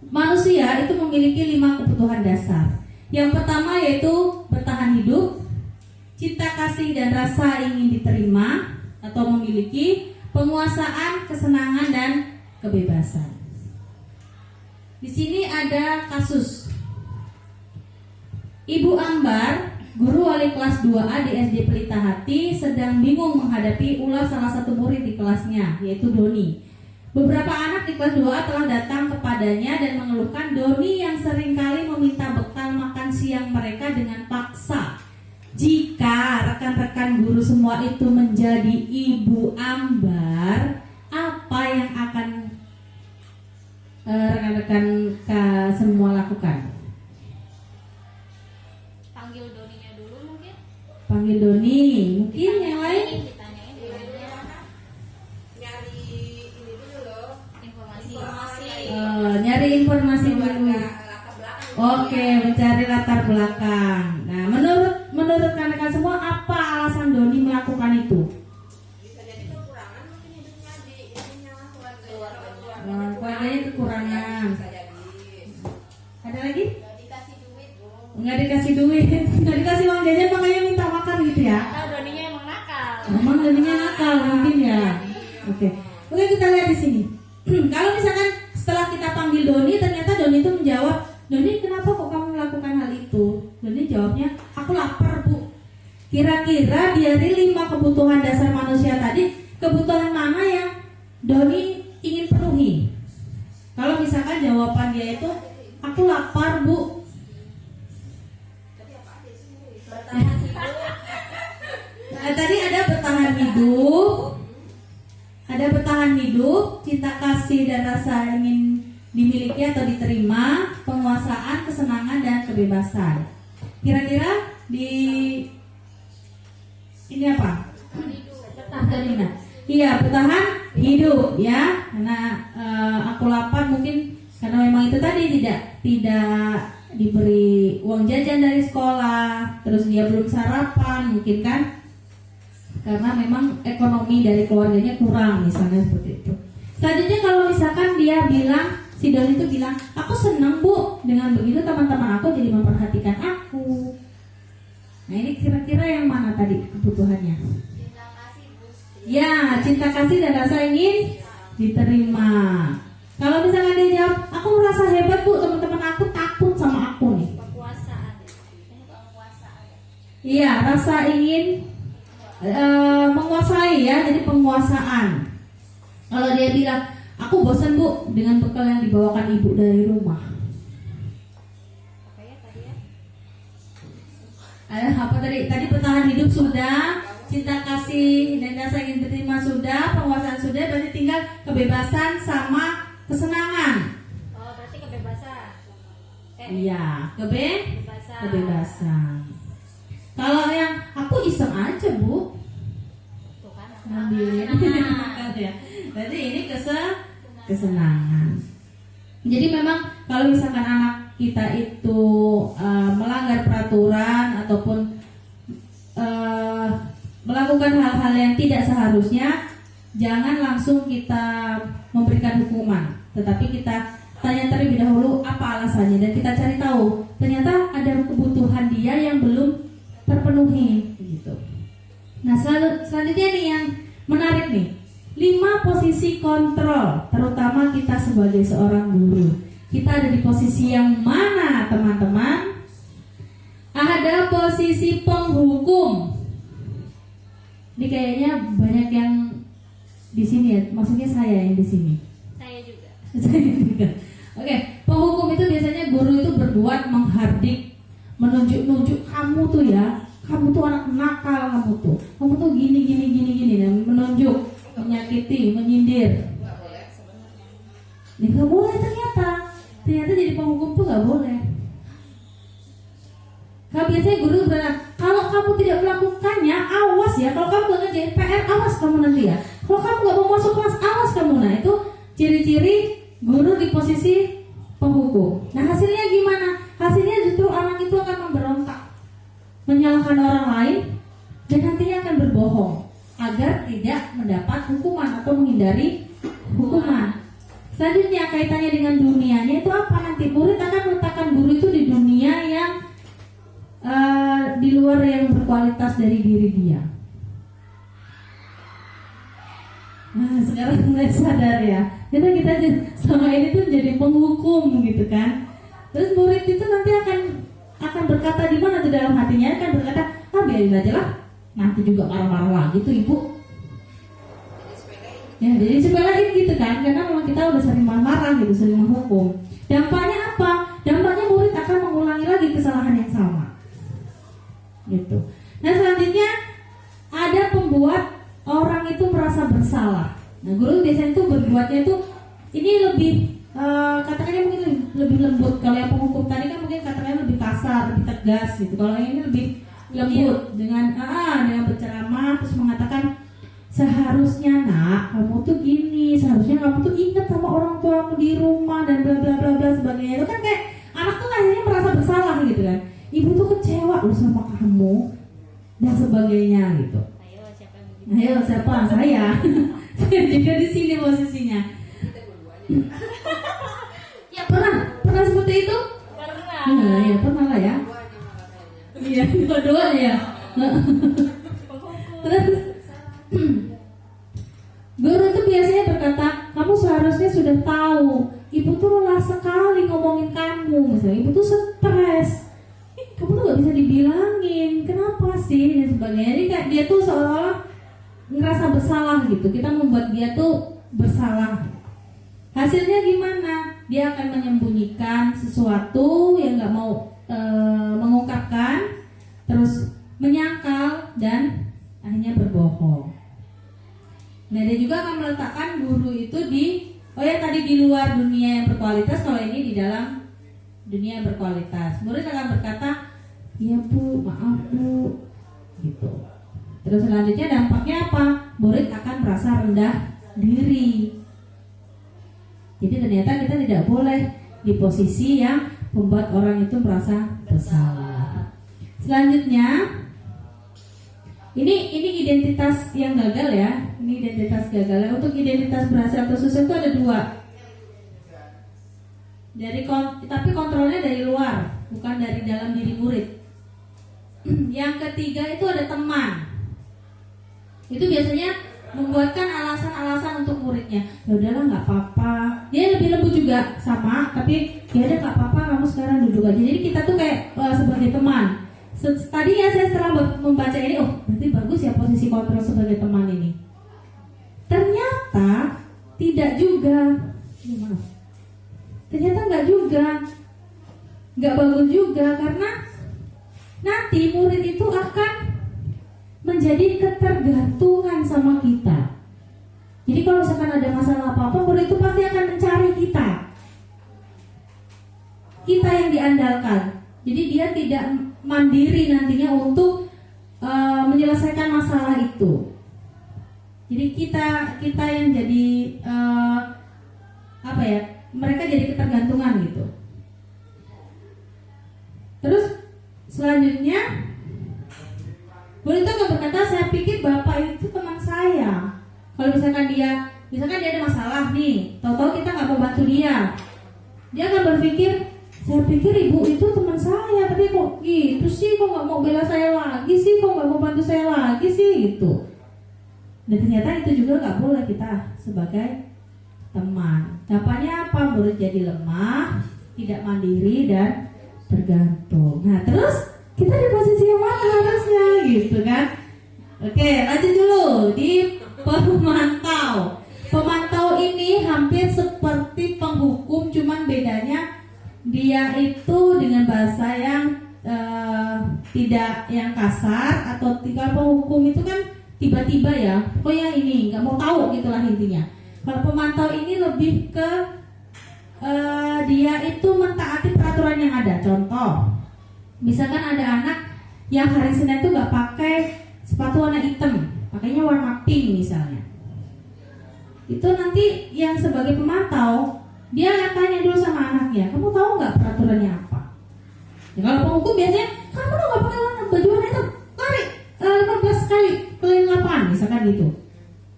manusia itu memiliki 5 kebutuhan dasar. Yang pertama yaitu bertahan hidup, cinta kasih dan rasa ingin diterima atau memiliki, penguasaan, kesenangan dan kebebasan. Di sini ada kasus Ibu Ambar, guru wali kelas 2A di SD Pelita Hati, sedang bingung menghadapi ulah salah satu murid di kelasnya, yaitu Doni. Beberapa anak di kelas 2A telah datang kepadanya dan mengeluhkan Doni yang seringkali meminta bekal makan siang mereka dengan paksa. Jika rekan-rekan guru semua itu menjadi Ibu Ambar, apa yang akan rekan-rekan semua lakukan? Panggil Doninya dulu mungkin. Panggil Doni, mungkin yang lain? Ditanyain Doninya. Nyari ini dulu loh, Informasi. Nyari informasi dulu. latar belakang. Oke, mencari latar belakang. Nah, menurut rekan-rekan semua, apa alasan Doni melakukan itu? Bisa jadi kekurangan mungkin hidupnya di ininya Keluarganya kekurangan. Bisa jadi. Ada lagi? Gak dikasih duit loh. Nggak dikasih duit, nggak dikasih uang jajan, makanya minta makan gitu ya? Atau Doninya emang nakal. Memang Doninya nakal mungkin ya. Oke, kita lihat di sini. Kalau misalkan setelah kita panggil Doni, ternyata Doni itu menjawab, Doni kenapa kok kamu melakukan hal itu? Doni jawabnya, aku lapar bu. Kira-kira dari 5 kebutuhan dasar manusia tadi, kebutuhan mana yang Doni ingin penuhi? Kalau misalkan jawaban dia itu, aku lapar bu. Nah, tadi ada bertahan hidup, cinta kasih dan rasa ingin dimiliki atau diterima, penguasaan, kesenangan dan kebebasan. Kira-kira di ini apa? Bertahan. Iya, bertahan hidup ya. Karena aku lapar mungkin karena memang itu tadi tidak diberi uang jajan dari sekolah, terus dia belum sarapan mungkin kan, karena memang ekonomi dari keluarganya kurang misalnya seperti itu. Selanjutnya kalau misalkan dia bilang, si Don itu bilang, aku senang bu, dengan begitu teman-teman aku jadi memperhatikan aku. Nah ini kira-kira yang mana tadi kebutuhannya? Cinta kasih bu. Ya, cinta kasih dan rasa ingin diterima. Kalau misalkan dia jawab, aku merasa hebat bu, teman-teman aku takut sama aku nih. Penguasaan. Penguasaan. Iya, rasa ingin menguasai ya, jadi penguasaan. Kalau dia bilang, aku bosan bu dengan bekal yang dibawakan ibu dari rumah. Apa ya tadi ya? Apa tadi? Tadi bertahan hidup sudah, cinta kasih dan rasa ingin diterima sudah, penguasaan sudah, berarti tinggal kebebasan sama kesenangan. Oh, berarti kebebasan. Iya, Kebebasan. kebebasan. Kalau yang aku iseng aja bu, Tuh kan. ngambilin. Kesenangan. Ya. Berarti ini kesenangan. Jadi memang kalau misalkan anak kita itu melanggar peraturan ataupun melakukan hal-hal yang tidak seharusnya, jangan langsung kita memberikan hukuman, tetapi kita tanya terlebih dahulu apa alasannya, dan kita cari tahu ternyata ada kebutuhan dia yang belum terpenuhi gitu. Nah, selanjutnya nih yang menarik nih, 5 posisi kontrol, terutama kita sebagai seorang guru. Kita ada di posisi yang mana, teman-teman? Ada posisi penghukum. Ini kayaknya banyak yang di sini ya, maksudnya saya yang di sini. Saya juga. Saya juga. Oke, penghukum itu biasanya guru itu berbuat menghardik, menunjuk-nunjuk kamu tuh ya, kamu tuh anak nakal, kamu tuh gini, dan menunjuk, menyakiti, menyindir. Ini nggak boleh ternyata jadi penghukum tuh nggak boleh. Kalau biasanya guru berkata, kalau kamu tidak melakukannya, awas ya. Kalau kamu nggak ngerjain PR, awas kamu nanti ya. Kalau kamu nggak mau masuk kelas, awas kamu. Nah, itu ciri-ciri guru di posisi penghukum. Nah, hasilnya gimana? Hasilnya justru anak itu akan memberontak, menyalahkan orang lain, dan nantinya akan berbohong agar tidak mendapat hukuman atau menghindari hukuman. Selanjutnya kaitannya dengan dunianya itu apa? Nanti murid akan meletakkan guru itu di dunia yang di luar yang berkualitas dari diri dia. Nah, sekarang mulai sadar ya. Jadi kita selama ini tuh jadi penghukum gitu kan. Terus murid itu nanti akan berkata di mana tuh dalam hatinya, akan berkata, biarin aja lah, nanti juga marah-marah lagi tuh ibu. Ya, jadi sepelein gitu kan, karena memang kita udah sering marah-marah gitu, sering menghukum. Dampaknya apa? Dampaknya murid akan mengulangi lagi kesalahan yang sama. Gitu. Nah, selanjutnya ada pembuat orang itu merasa bersalah. Nah, guru biasanya itu berbuatnya itu ini lebih katakannya mungkin lebih lembut. Kalau yang penghukum tadi kan mungkin katakannya lebih kasar, lebih tegas gitu. Kalau yang ini lebih lembut dengan berceramah, terus mengatakan seharusnya nak kamu tuh gini, seharusnya kamu tuh ingat sama orang tuamu di rumah dan bla bla bla bla sebagainya. Itu kan kayak anak tuh akhirnya merasa bersalah gitu kan. Ibu tuh kecewa loh sama kamu dan sebagainya gitu. Ayo siapa? Saya. Saya juga di sini posisinya. Ya Pernah seperti itu? pernah. Ya pernah lah ya. Iya, dua ya. Terus guru itu biasanya berkata, kamu seharusnya sudah tahu, ibu tuh lelah sekali ngomongin kamu, misalnya ibu tuh stres, kamu tuh gak bisa dibilangin, kenapa sih dan sebagainya. Jadi kayak dia tuh seolah-olah ngerasa bersalah gitu. Kita membuat dia tuh bersalah. Hasilnya gimana? Dia akan menyembunyikan sesuatu yang gak mau mengungkapkan, terus menyangkal dan akhirnya berbohong. Nah, dia juga akan meletakkan guru itu tadi di luar dunia yang berkualitas, kalau ini di dalam dunia yang berkualitas. Murid akan berkata, iya bu, maaf bu, gitu. Terus selanjutnya dampaknya apa? Murid akan merasa rendah diri. Jadi ternyata kita tidak boleh di posisi yang membuat orang itu merasa bersalah. Selanjutnya, ini identitas yang gagal ya. Ini identitas gagal. Untuk identitas berhasil atau sukses itu ada 2. Tapi kontrolnya dari luar, bukan dari dalam diri murid. Yang ketiga itu ada teman. Itu biasanya membuatkan alasan-alasan untuk muridnya. Ya udahlah, nggak apa-apa. Dia lebih lembut juga sama, tapi ya udah nggak apa-apa, kamu sekarang duduk aja. Jadi kita tuh kayak sebagai teman. Tadi ya saya setelah membaca ini, berarti bagus ya posisi kontrol sebagai teman ini. Ternyata tidak juga. Ternyata nggak bagus juga, karena nanti murid itu akan menjadi ketergantungan sama kita. Jadi kalau misalkan ada masalah apa-apa, murid itu pasti akan mencari kita yang diandalkan. Jadi dia tidak mandiri nantinya untuk menyelesaikan masalah itu. Jadi kita yang jadi mereka jadi ketergantungan gitu. Selanjutnya, murid itu akan berkata, saya pikir bapak itu teman saya. Kalau misalkan dia ada masalah nih, tahu-tahu kita nggak mau bantu dia akan berpikir, saya pikir ibu itu teman saya, tapi kok gitu sih, kok nggak mau bela saya lagi sih, kok nggak mau bantu saya lagi sih, gitu. Dan ternyata itu juga nggak boleh kita sebagai teman. Dampaknya apa? Murid jadi lemah, tidak mandiri dan tergantung. Nah, terus kita di posisi yang mana harusnya, gitu kan? Oke, lanjut dulu di pemantau. Pemantau ini hampir seperti penghukum, cuman bedanya dia itu dengan bahasa yang tidak yang kasar, atau kalau penghukum itu kan tiba-tiba ya, pokoknya ini nggak mau tahu gitulah intinya. Kalau pemantau ini lebih ke dia itu mentaati peraturan yang ada. Contoh, misalkan ada anak yang hari Senin itu nggak pakai sepatu warna hitam, pakainya warna pink misalnya. Itu nanti yang sebagai pemantau, dia akan tanya dulu sama anaknya, kamu tahu nggak peraturannya apa? Ya, kalau penghukum biasanya, kamu tuh nggak pakai baju warna hitam, lari 15 kali keliling lapangan, misalkan gitu.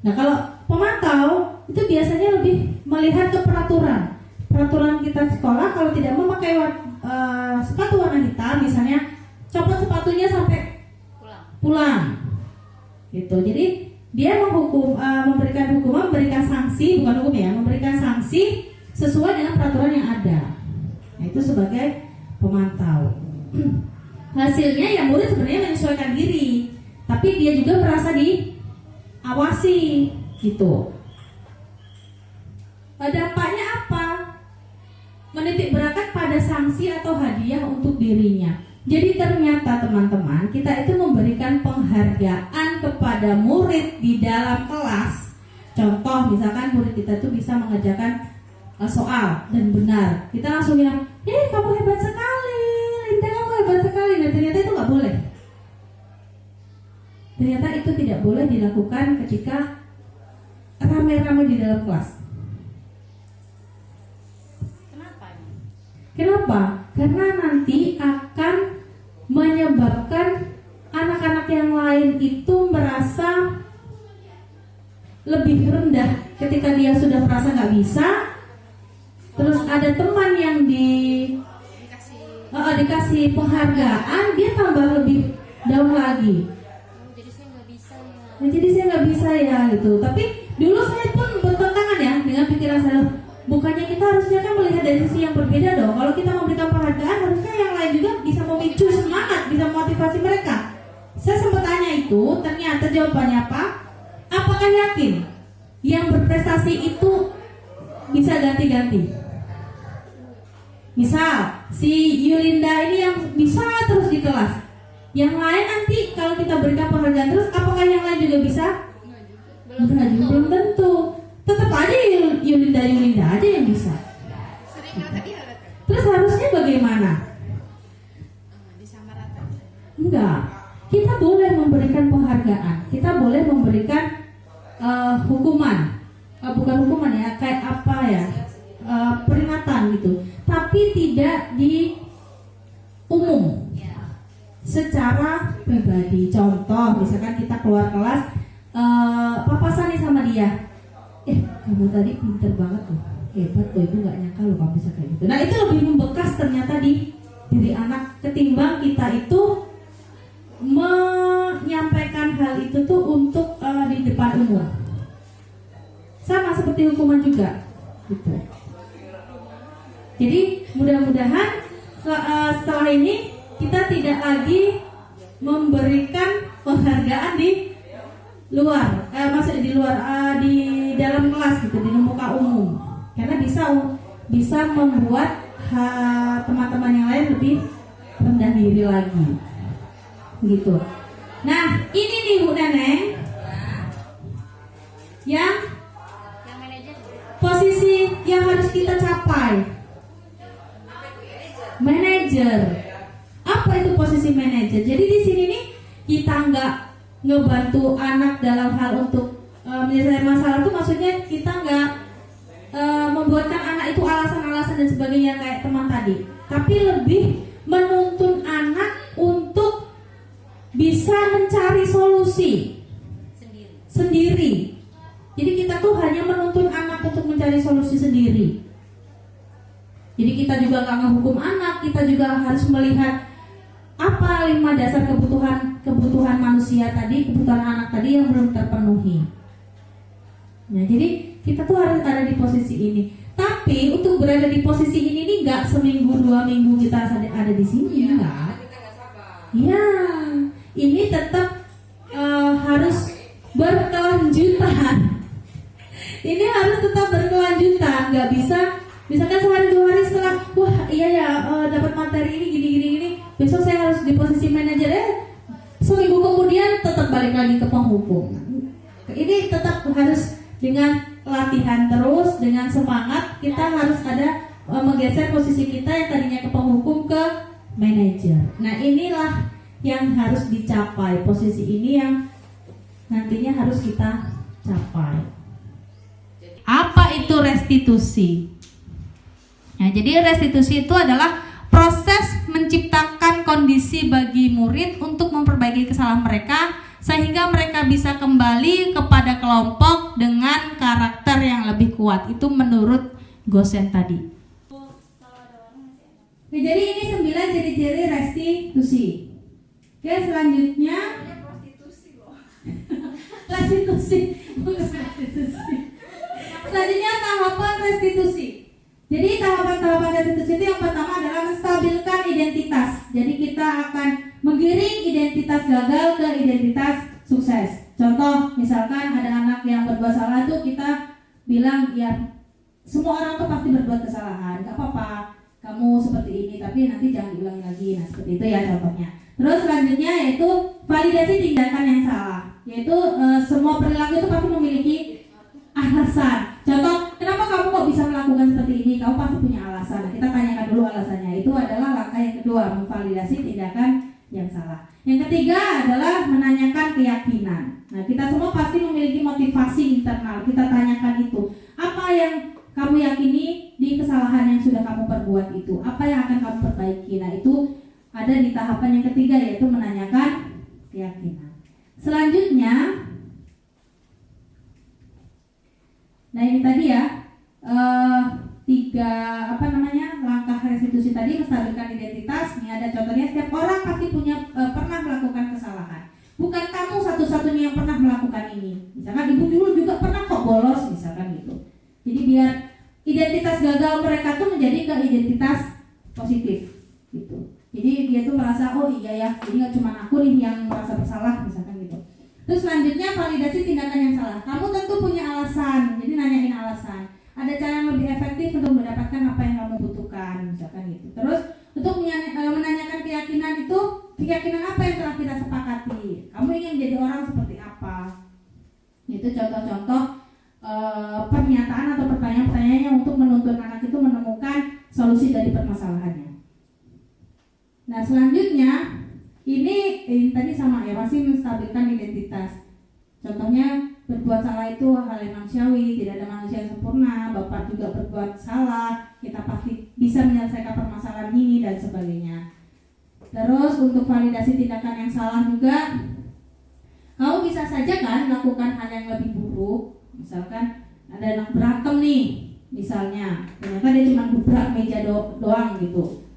Nah, kalau pemantau itu biasanya lebih melihat ke peraturan kita sekolah. Kalau tidak memakai sepatu warna hitam, misalnya copot sepatunya sampai pulang. Gitu. Jadi dia menghukum, memberikan sanksi, bukan hukum ya, memberikan sanksi sesuai dengan peraturan yang ada. Nah, itu sebagai pemantau. Hasilnya ya murid sebenarnya menyesuaikan diri, tapi dia juga merasa diawasi, gitu. Dampaknya apa? Menitik beratkan pada sanksi atau hadiah untuk dirinya. Jadi ternyata teman-teman, kita itu memberikan penghargaan kepada murid di dalam kelas. Contoh, misalkan murid kita itu bisa mengerjakan soal dan benar, kita langsung bilang, kamu hebat sekali, Linda, kamu hebat sekali. Nah, ternyata itu nggak boleh. Ternyata itu tidak boleh dilakukan ketika ramai-ramai di dalam kelas. Kenapa? Karena nanti akan menyebabkan anak-anak yang lain itu merasa lebih rendah ketika dia sudah merasa nggak bisa. Terus ada teman yang dikasih penghargaan, dia tambah lebih down lagi. Jadi saya nggak bisa ya. Jadi saya nggak bisa ya, gitu. Tapi dulu saya pun bertentangan ya dengan pikiran saya. Bukannya kita harusnya kan melihat dari sisi yang berbeda dong. Kalau kita memberikan penghargaan, harusnya yang lain juga bisa memicu semangat, bisa memotivasi mereka. Saya sempat tanya itu, ternyata jawabannya apa? Apakah yakin yang berprestasi itu bisa ganti-ganti? Misal, si Yulinda ini yang bisa terus di kelas, yang lain nanti kalau kita berikan penghargaan terus, apakah yang lain juga bisa? Belum tentu. Tetap aja Yulinda aja yang bisa. Sering tadi ada. Terus harusnya bagaimana? Disamaratakan. Enggak. Kita boleh memberikan penghargaan, kita boleh memberikan hukuman, bukan hukuman ya, kayak apa ya, peringatan gitu. Tapi tidak di umum, secara pribadi. Contoh, misalkan kita keluar kelas, papasan nih sama dia. Kamu tadi pinter banget tuh, hebat tuh, ibu gak nyangka loh kamu bisa kayak gitu. Nah, itu lebih membekas ternyata di diri anak ketimbang kita itu menyampaikan hal itu tuh untuk di depan umum. Sama seperti hukuman juga, gitu. Jadi mudah-mudahan setelah ini kita tidak lagi memberikan penghargaan di luar, maksudnya di luar, di dalam kelas gitu, di muka umum, karena bisa membuat teman-teman yang lain lebih rendah diri lagi, gitu. Nah, ini nih Bu Neneng, yang manajer. posisi yang harus kita capai, manajer. Apa itu posisi manajer? Jadi di sini nih kita nggak ngebantu anak dalam hal untuk menyelesaikan masalah, itu maksudnya kita nggak membuatkan anak itu alasan-alasan dan sebagainya kayak teman tadi, tapi lebih menuntun anak untuk solusi sendiri. Jadi kita tuh hanya menuntun anak untuk mencari solusi sendiri. Jadi kita juga nggak ngehukum anak, kita juga harus melihat apa 5 dasar kebutuhan manusia tadi, kebutuhan anak tadi yang belum terpenuhi. Nah, jadi kita tuh harus ada di posisi ini. Tapi untuk berada di posisi ini nih nggak seminggu 2 minggu kita ada di sini, enggak. Ya, ini tetap harus berkelanjutan. Ini harus tetap berkelanjutan, nggak bisa. Misalkan sehari 2 hari setelah, wah iya ya dapat materi ini gini, besok saya harus di posisi manajer. Seminggu kemudian tetap balik lagi ke penghukum. Ini tetap harus dengan latihan terus, dengan semangat kita harus ada menggeser posisi kita yang tadinya ke penghukum ke manajer. Nah inilah yang harus dicapai, posisi ini yang nantinya harus kita capai. Apa itu restitusi? Nah, jadi restitusi itu adalah proses menciptakan kondisi bagi murid untuk memperbaiki kesalahan mereka sehingga mereka bisa kembali kepada kelompok dengan karakter yang lebih kuat. Itu menurut Gosen tadi. Oke, jadi ini 9 ciri-ciri restitusi. Oke, selanjutnya restitusi. Selanjutnya tahapan restitusi. Jadi tahapan-tahapan restitusi itu yang pertama adalah menstabilkan identitas. Jadi kita akan menggiring identitas gagal ke identitas sukses. Contoh, misalkan ada anak yang berbuat salah tuh kita bilang ya semua orang tuh pasti berbuat kesalahan, gak apa-apa kamu seperti ini, tapi nanti jangan diulangi lagi. Nah seperti itu ya contohnya. Terus selanjutnya yaitu validasi tindakan yang salah. Yaitu semua perilaku itu pasti memiliki alasan. Contoh, kenapa kamu kok bisa melakukan seperti ini? Kamu pasti punya alasan. Nah, kita tanyakan dulu alasannya. Itu adalah langkah yang kedua, memvalidasi tindakan yang salah. Yang ketiga adalah menanyakan keyakinan. Nah, kita semua pasti memiliki motivasi internal. Kita tanyakan itu. Apa yang kamu yakini di kesalahan yang sudah kamu perbuat itu? Apa yang akan kamu perbaiki? Nah, itu ada di tahapan yang ketiga, yaitu menanyakan keyakinan. Selanjutnya, nah ini tadi ya 3 langkah restitusi tadi, menstabilkan identitas. Ini ada contohnya, setiap orang pasti pernah melakukan kesalahan. Bukan kamu satu-satunya yang pernah melakukan ini. Misalkan ibu dulu juga pernah kok bolos, misalkan gitu. Jadi biar identitas gagal mereka tuh menjadi ke identitas positif gitu. Jadi dia tuh merasa oh iya ya, jadi nggak cuma aku nih yang merasa bersalah, misalkan gitu. Terus selanjutnya validasi tindakan yang salah. Kamu tentu punya alasan, jadi nanyain alasan. Ada cara yang lebih efektif untuk mendapatkan apa yang kamu butuhkan, misalkan gitu. Terus untuk menanyakan keyakinan itu, keyakinan apa yang telah kita sepakati. Kamu ingin menjadi orang seperti apa? Itu contoh-contoh pernyataan atau pertanyaan-pertanyaan yang untuk menuntun anak itu menemukan solusi dari permasalahannya. Nah selanjutnya ini tadi sama ya, masih menstabilkan identitas. Contohnya berbuat salah itu hal yang manusiawi, tidak ada manusia yang sempurna. Bapak juga berbuat salah, kita pasti bisa menyelesaikan permasalahan ini dan sebagainya. Terus untuk validasi tindakan yang salah juga, kamu bisa saja kan melakukan hal yang lebih buruk. Misalkan ada anak berantem nih, misalnya ternyata dia cuma gebrak meja doang gitu.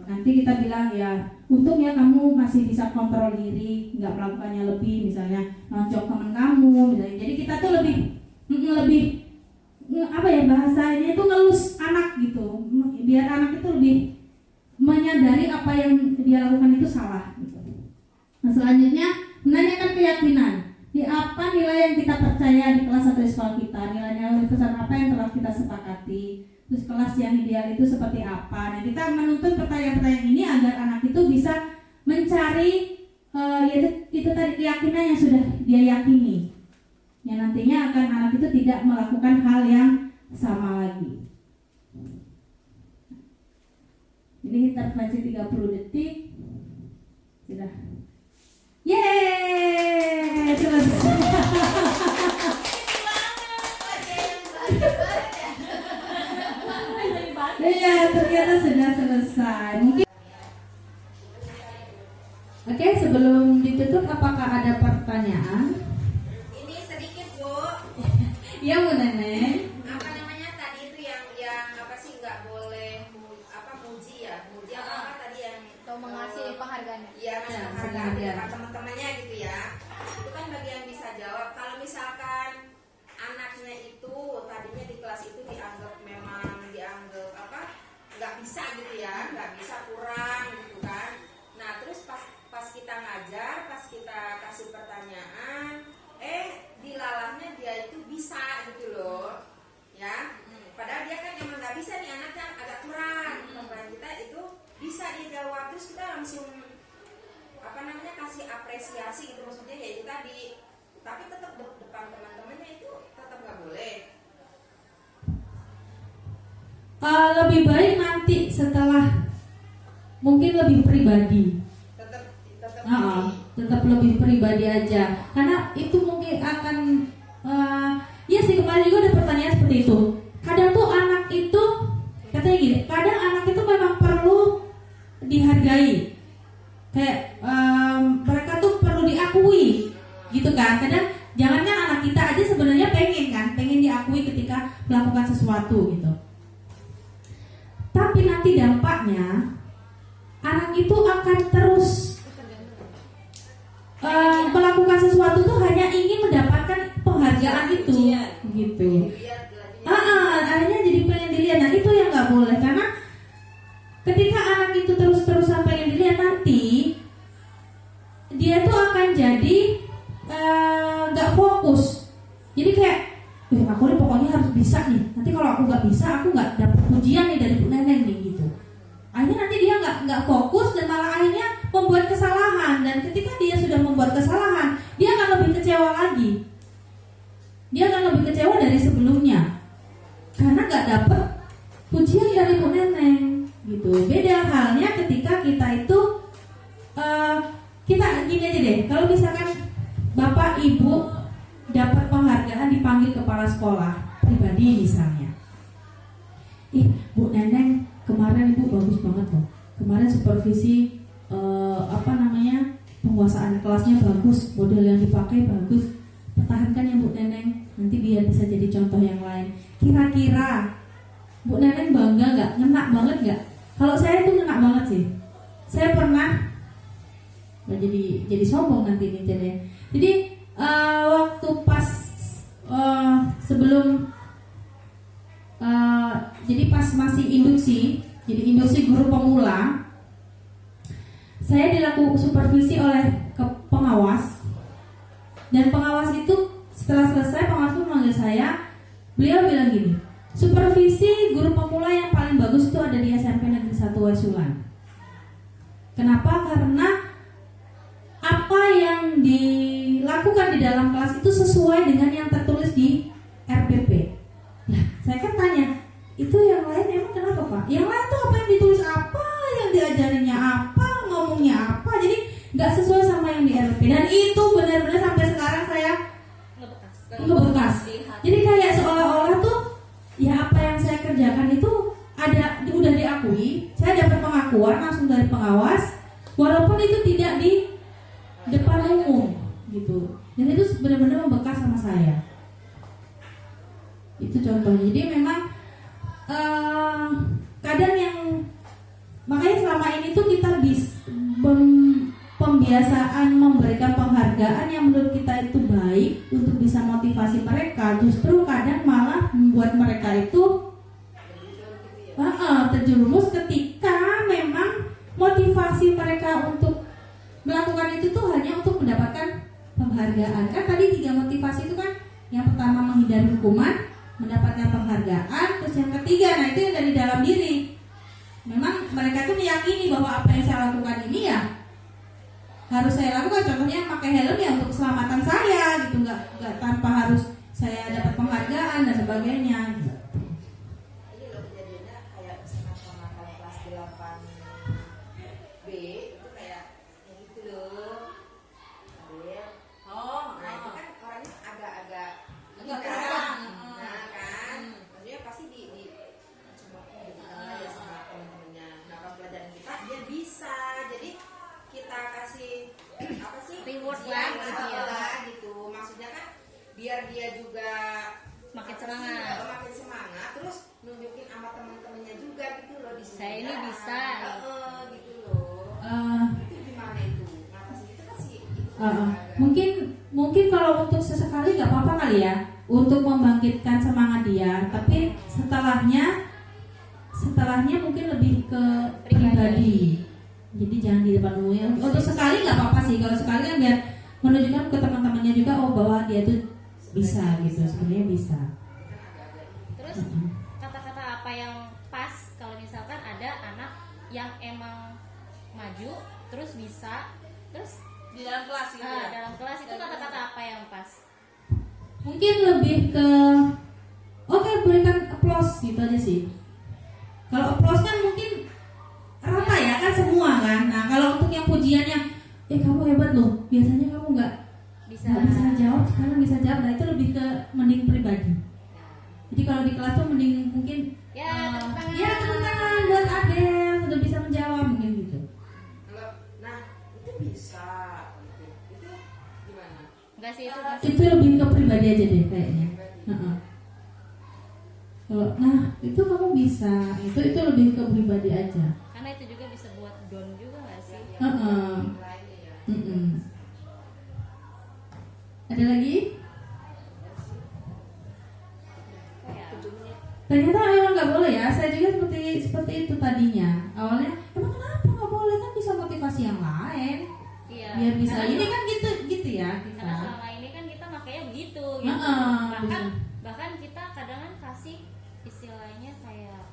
Nanti kita bilang ya untung ya kamu masih bisa kontrol diri, nggak melakukannya lebih, misalnya nonjok teman kamu misalnya. Jadi kita tuh lebih apa ya bahasanya itu ngelus anak gitu, biar anak itu lebih menyadari apa yang dia lakukan itu salah gitu. Nah selanjutnya menanyakan keyakinan. Di apa nilai yang kita percaya di kelas atau sekolah kita, nilai-nilai universal apa yang telah kita sepakati, terus kelas yang ideal itu seperti apa. Nah kita menuntut pertanyaan-pertanyaan ini agar anak itu bisa mencari itu tadi keyakinan yang sudah dia yakini, yang nantinya akan anak itu tidak melakukan hal yang sama lagi. Ini intervensi 30 detik sudah. Yeay, selesai. Iya, ternyata sudah selesai. Mungkin Oke, sebelum ditutup apakah ada pertanyaan? Ini sedikit Bu. Ya Bu Nenek. Apa namanya tadi itu yang apa sih nggak boleh muji ya? Muji apa tadi yang Atau mengasih penghargaan. Iya, ngasih Ya, penghargaan di penghargaan. depan teman-temannya gitu ya. Itu kan bagian bisa jawab. Kalau misalkan anaknya itu tadinya di kelas itu dianggap nggak bisa gitu ya, nggak bisa, kurang gitu kan. Nah terus pas kita ngajar, pas kita kasih pertanyaan, dilalahnya dia itu bisa gitu loh, ya. Padahal dia kan emang nggak bisa nih, anaknya agak kurang. Pertanyaan kita itu bisa dijawab, terus kita langsung kasih apresiasi gitu, maksudnya ya itu tadi. Tapi tetap depan teman-temannya itu tetap nggak boleh. Lebih baik nanti setelah mungkin lebih pribadi. Tetap Tetap lebih pribadi aja, karena itu mungkin akan ya sih, kemarin juga ada pertanyaan seperti itu. Kadang tuh anak itu katanya gini, kadang anak itu memang perlu dihargai, kayak mereka tuh perlu diakui gitu kan. Kadang jangankan anak kita aja sebenarnya pengen diakui ketika melakukan sesuatu gitu. Tapi nanti dampaknya anak itu akan terus melakukan sesuatu tuh hanya ingin mendapatkan penghargaan itu, gitu. Akhirnya jadi pengen dilihat. Nah itu yang nggak boleh, karena ketika anak itu terus-terusan pengen dilihat, nanti dia tuh akan jadi nggak fokus. Jadi kayak, aku nih pokoknya harus bisa nih. Nanti kalau aku nggak bisa, aku nggak dapet pujian nih dari Bu Neneng nih gitu. Akhirnya nanti dia nggak fokus dan malah akhirnya membuat kesalahan. Dan ketika dia sudah membuat kesalahan, dia akan lebih kecewa lagi. Dia akan lebih kecewa dari sebelumnya karena nggak dapet pujian dari Bu Neneng gitu. Beda halnya ketika kita itu kita gini aja deh. Kalau misalkan Bapak Ibu dapat penghargaan, dipanggil kepala sekolah pribadi misalnya, Bu Neneng kemarin Ibu bagus banget loh, kemarin supervisi penguasaan kelasnya bagus, model yang dipakai bagus, pertahankan ya Bu Neneng, nanti biar bisa jadi contoh yang lain. Kira-kira Bu Neneng bangga nggak, ngena banget nggak? Kalau saya tuh ngena banget sih. Saya pernah jadi sombong nanti nih jadinya. Jadi waktu pas sebelum jadi pas masih induksi, jadi induksi guru pemula, saya dilakukan supervisi oleh pengawas. Dan pengawas itu setelah selesai, pengawas itu memanggil saya. Beliau bilang gini, supervisi guru pemula yang paling bagus itu ada di SMP Negeri 1 Wesulan. Kenapa? Karena apa yang dilakukan di dalam kelas itu sesuai dengan yang tertulis di RPP. Nah, saya kan tanya, itu yang lain emang kenapa Pak? Yang lain tuh apa yang ditulis apa, yang diajarinnya apa, ngomongnya apa, jadi nggak sesuai sama yang di RPP. Dan itu benar-benar sampai sekarang saya ngebekas. Jadi kayak seolah-olah tuh ya apa yang saya kerjakan itu udah diakui, saya dapat pengakuan langsung dari pengawas, walaupun itu tidak di depan umum gitu. Dan itu benar-benar membekas sama saya. Itu contohnya. Jadi memang kadang yang makanya selama ini tuh kita pembiasaan memberikan penghargaan yang menurut kita itu baik untuk bisa motivasi mereka, justru kadang malah membuat mereka itu terjerumus ketika memang motivasi mereka untuk melakukan itu tuh hanya untuk mendapatkan penghargaan. Kan tadi 3 motivasi itu kan, yang pertama menghindari hukuman, mendapatkan penghargaan, terus yang ketiga, nah itu yang dari dalam diri. Memang mereka tuh meyakini bahwa apa yang saya lakukan ini ya harus saya lakukan. Contohnya pakai helm ya untuk keselamatan saya gitu, nggak tanpa harus saya dapat penghargaan dan sebagainya gitu. Ini loh kejadiannya kayak sama kelas 8B itu kayak yang gitu loh. Adel. Nah itu kan orangnya agak keras. Nah kan, maksudnya pasti cuma ya sama temen-temennya. Nah pas pelajaran kita dia bisa, jadi kita kasih semangat. makin semangat, terus nunjukin sama teman-temannya juga gitu loh di sini. Saya ini bisa. Gitu loh. Itu gimana itu? Ngatasin itu kan sih. Mungkin kalau untuk sesekali nggak apa-apa kali ya, untuk membangkitkan semangat dia. Tapi setelahnya mungkin lebih ke pribadi. Jadi jangan di depan umum. Untuk sekali nggak apa-apa sih. Kalau sekali kan biar menunjukkan ke teman-temannya juga, oh bahwa dia tuh bisa gitu, sebenarnya bisa. Terus kata-kata apa yang pas kalau misalkan ada anak yang emang maju terus bisa, terus Di dalam kelas gitu ya. dalam kelas itu kata-kata apa yang pas? Mungkin lebih ke oke, berikan applause gitu aja sih. Kalau applause kan mungkin rata ya kan, semua kan. Nah kalau untuk yang pujiannya, kamu hebat loh, biasanya kamu nggak bisa jawab, sekarang bisa jawab. Nah itu lebih ke mending pribadi. Jadi kalau di kelas tuh mending mungkin tepuk tangan buat Adel sudah bisa menjawab mungkin gitu. Nah, itu bisa. Itu gimana? Enggak sih itu. Itu lebih ke pribadi aja deh kayaknya. Nah itu kamu bisa, itu lebih ke pribadi aja. Karena itu juga bisa buat down juga nggak sih? Ada lagi? Oh, ya. Ternyata emang nggak boleh ya. Saya juga seperti itu tadinya. Awalnya emang kenapa nggak boleh, kan bisa motivasi yang lain. Iya. Biar bisa. Karena- Ini kan gitu ya kita. Karena selama ini kan kita makanya begitu gitu. Bisa. bahkan kita kadang kan kasih istilahnya kayak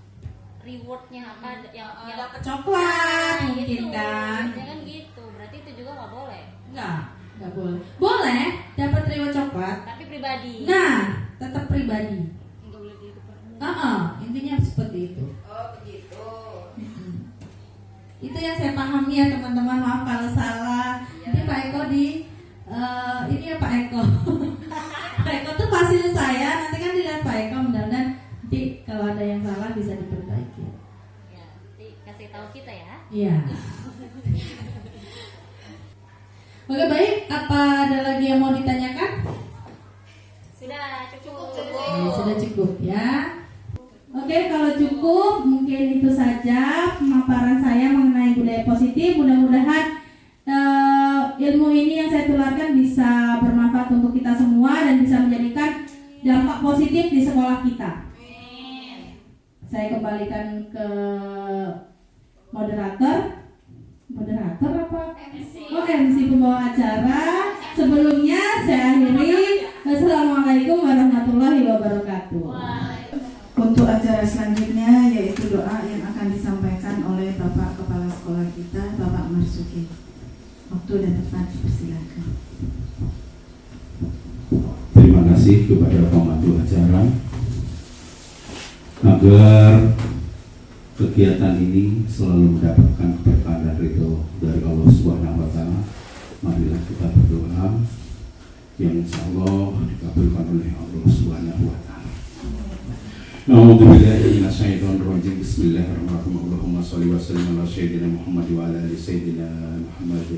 rewardnya apa yang Dapat coklat Nah, mungkin gitu. kan. Biasanya kan gitu. Berarti itu juga nggak boleh. Nggak boleh. Boleh dapat reward coklat. Tapi pribadi. Nah, tetap pribadi. Nggak boleh di depan umum. Intinya seperti itu. Oh, begitu. Itu yang saya pahami ya teman-teman, maaf kalau salah. Jadi Pak Eko ini ya Pak Eko. Pak Eko tuh fasil saya, nanti kan dilihat Pak Eko, mudah-mudahan nanti kalau ada yang salah bisa diperbaiki. Ya, nanti kasih tahu kita ya. Iya. Oke baik, apa ada lagi yang mau ditanyakan? Sudah cukup. Sudah cukup ya. Oke, kalau cukup mungkin itu saja pemaparan saya mengenai budaya positif. Mudah-mudahan ilmu ini yang saya tularkan bisa bermanfaat untuk kita semua dan bisa menjadikan dampak positif di sekolah kita. Saya kembalikan ke moderator apa? MC pembawa acara. Sebelumnya saya akhiri. Wassalamualaikum warahmatullahi wabarakatuh. Untuk acara selanjutnya yaitu doa yang akan disampaikan oleh Bapak Kepala Sekolah kita, Bapak Marsuki. Waktu dan tempat persilakan. Terima kasih kepada pemandu acara agar kegiatan ini selalu mendapatkan keberkahan dan ridho dari Allah Subhanahu wa Ta'ala. Marilah kita berdoa yang insyaallah dikabulkan oleh Allah Subhanahu wa Ta'ala. A'udzubillahi minasyaitonir rajim. Bismillahirrahmanirrahim. Allahumma shalli wa sallim ala sayyidina Muhammad wa ala ali sayyidina Muhammad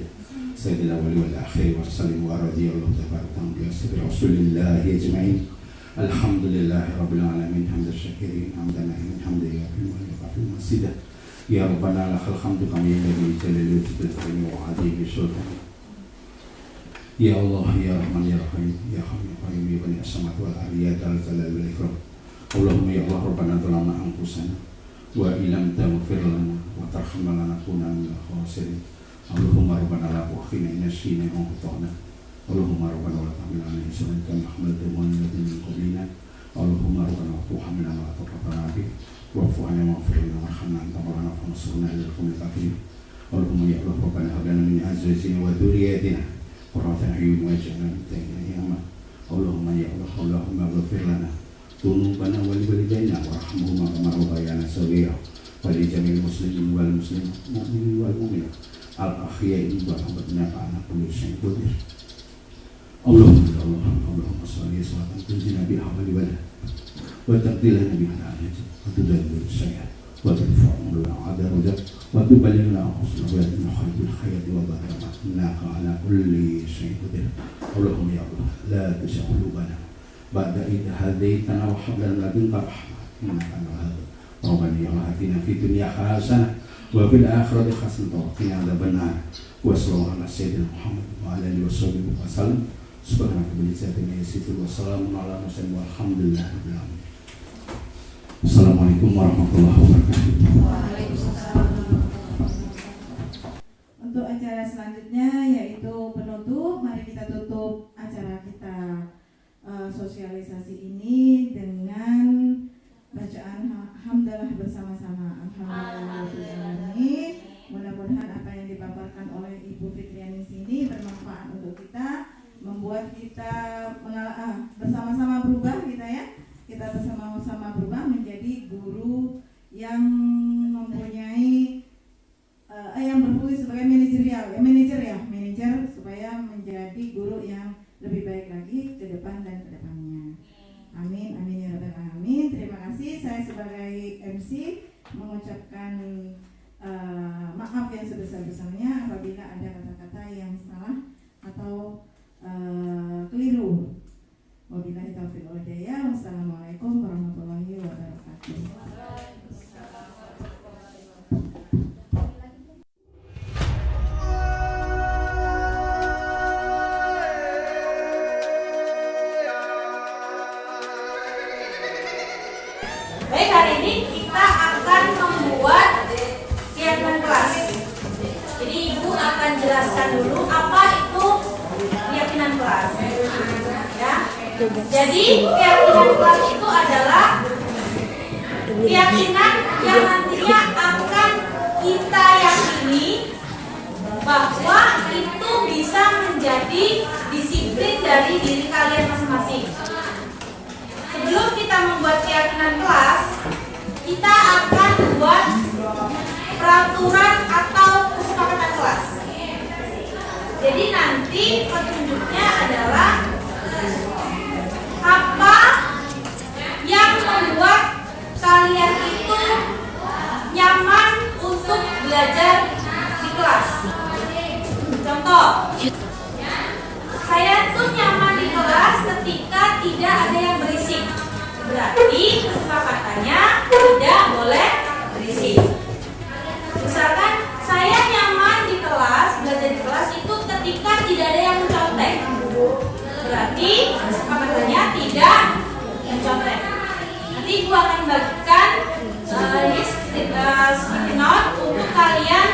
sayyidina wal akhir wa sallim wa radhiyallahu tabaraka bi asri Rasulillah ajma'in. Alhamdulillahi rabbil alamin hamdan syakirin hamdan na'imin hamdan yafi'u wa yafi'u masidah. Ya Rabbana lakal hamdu kama yanbaghi li jalali wajhika wa 'azimi sultanik. Ya Allah ya Rahman ya Rahim ya Hamid ya Qayyum ya Bani as-samawati wal ardi ya Dzal jalali wal ikram. Allahumma ya Allah Rabbana zalamna anfusana wa illam taghfir lana wa tarhamna lanakunanna minal khasirin. Allahumma Rabbana la tu'akhidhna in nasina aw akhtana. Allahumma Rabbana la tahmilna isran kama hamaltahu 'ala alladhina min qablina. Allahumma Rabbana la tuhammilna ma la taqata bihi wa'fu 'anna waghfir lana warhamna anta maulana fansurna 'alal qawmil kafirin. Allahumma ya Allah Rabbana hab lana min azwajina wa dhurriyyatina qurrata a'yun waj'alna lil-muttaqina imama. Allahumma ya Allah Allahumma ighfir lana ذنوبنا ولوالدينا وارحمهما كما ربيانا صغيرا ولجميع المسلمين والمسلمات المؤمنين والمؤمنات الأحياء والأموات على كل شيء قدير. اللهم صل صلاة تنجينا بها ولولد وتقضي لنا بها الحاجات وتدبر السيئات وترفعنا على درجات وتبلغنا حسن ولادنا خير الخير وظاهرنا إنك على كل شيء قدير. اللهم يا الله لا تزغ قلوبنا ba'da idh hadaitana wa hab lana min ladunka rahmah innaka antal wahhab. Rabbana atina fid dunya hasanah wa fil akhirati hasanah wa qina adzabannar. Wa sallallahu ala sayyidina Muhammad wa ala alihi wasallam wa sallam. Subhanaka rabbil izzati amma yasifun wa salamun ala mursalin walhamdulillahi rabbil alamin. Assalamualaikum warahmatullahi wabarakatuh. Untuk acara selanjutnya yaitu penutup, mari kita tutup acara kita sosialisasi ini dengan bacaan hamdalah bersama-sama. Alhamdulillahirobbilalamin. Mudah-mudahan apa yang dipaparkan oleh Ibu Fitriani sini bermanfaat untuk kita, membuat kita bersama-sama berubah kita ya. Kita bersama-sama berubah menjadi guru yang mempunyai yang berfungsi sebagai manajer supaya menjadi guru yang lebih baik lagi ke depan dan ke depannya. Amin, amin ya rabbal alamin. Terima kasih. Saya sebagai MC mengucapkan maaf yang sebesar-besarnya apabila ada kata-kata yang salah atau keliru. Wabillahi taufiq wal hidayah. Wassalamualaikum warahmatullahi wabarakatuh. Baik, hari ini kita akan membuat keyakinan kelas. Jadi Ibu akan jelaskan dulu apa itu keyakinan kelas. Ya. Jadi keyakinan kelas itu adalah keyakinan yang nantinya akan kita yakini bahwa itu bisa menjadi disiplin dari diri kalian masing-masing. Sebelum kita membuat keyakinan kelas, kita akan membuat peraturan atau kesepakatan kelas. Jadi nanti petunjuknya adalah apa yang membuat kalian itu nyaman untuk belajar di kelas. Contoh, saya tuh nyaman di kelas ketika tidak ada yang berisik. Berarti kesepakatannya tidak boleh berisik. Misalkan saya nyaman di kelas, belajar di kelas itu ketika tidak ada yang mencontek. Berarti kesepakatannya tidak mencontek. Nanti Ibu akan bagikan sticky note untuk kalian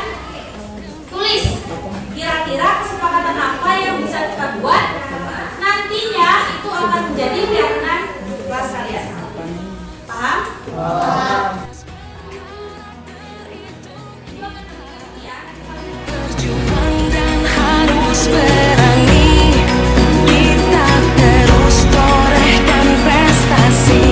tulis kira-kira kesepakatan apa yang bisa kita buat. Nantinya itu akan menjadi keyakinan kelas kalian. Paham? Berjuang dan harus berani, kita terus torehkan prestasi.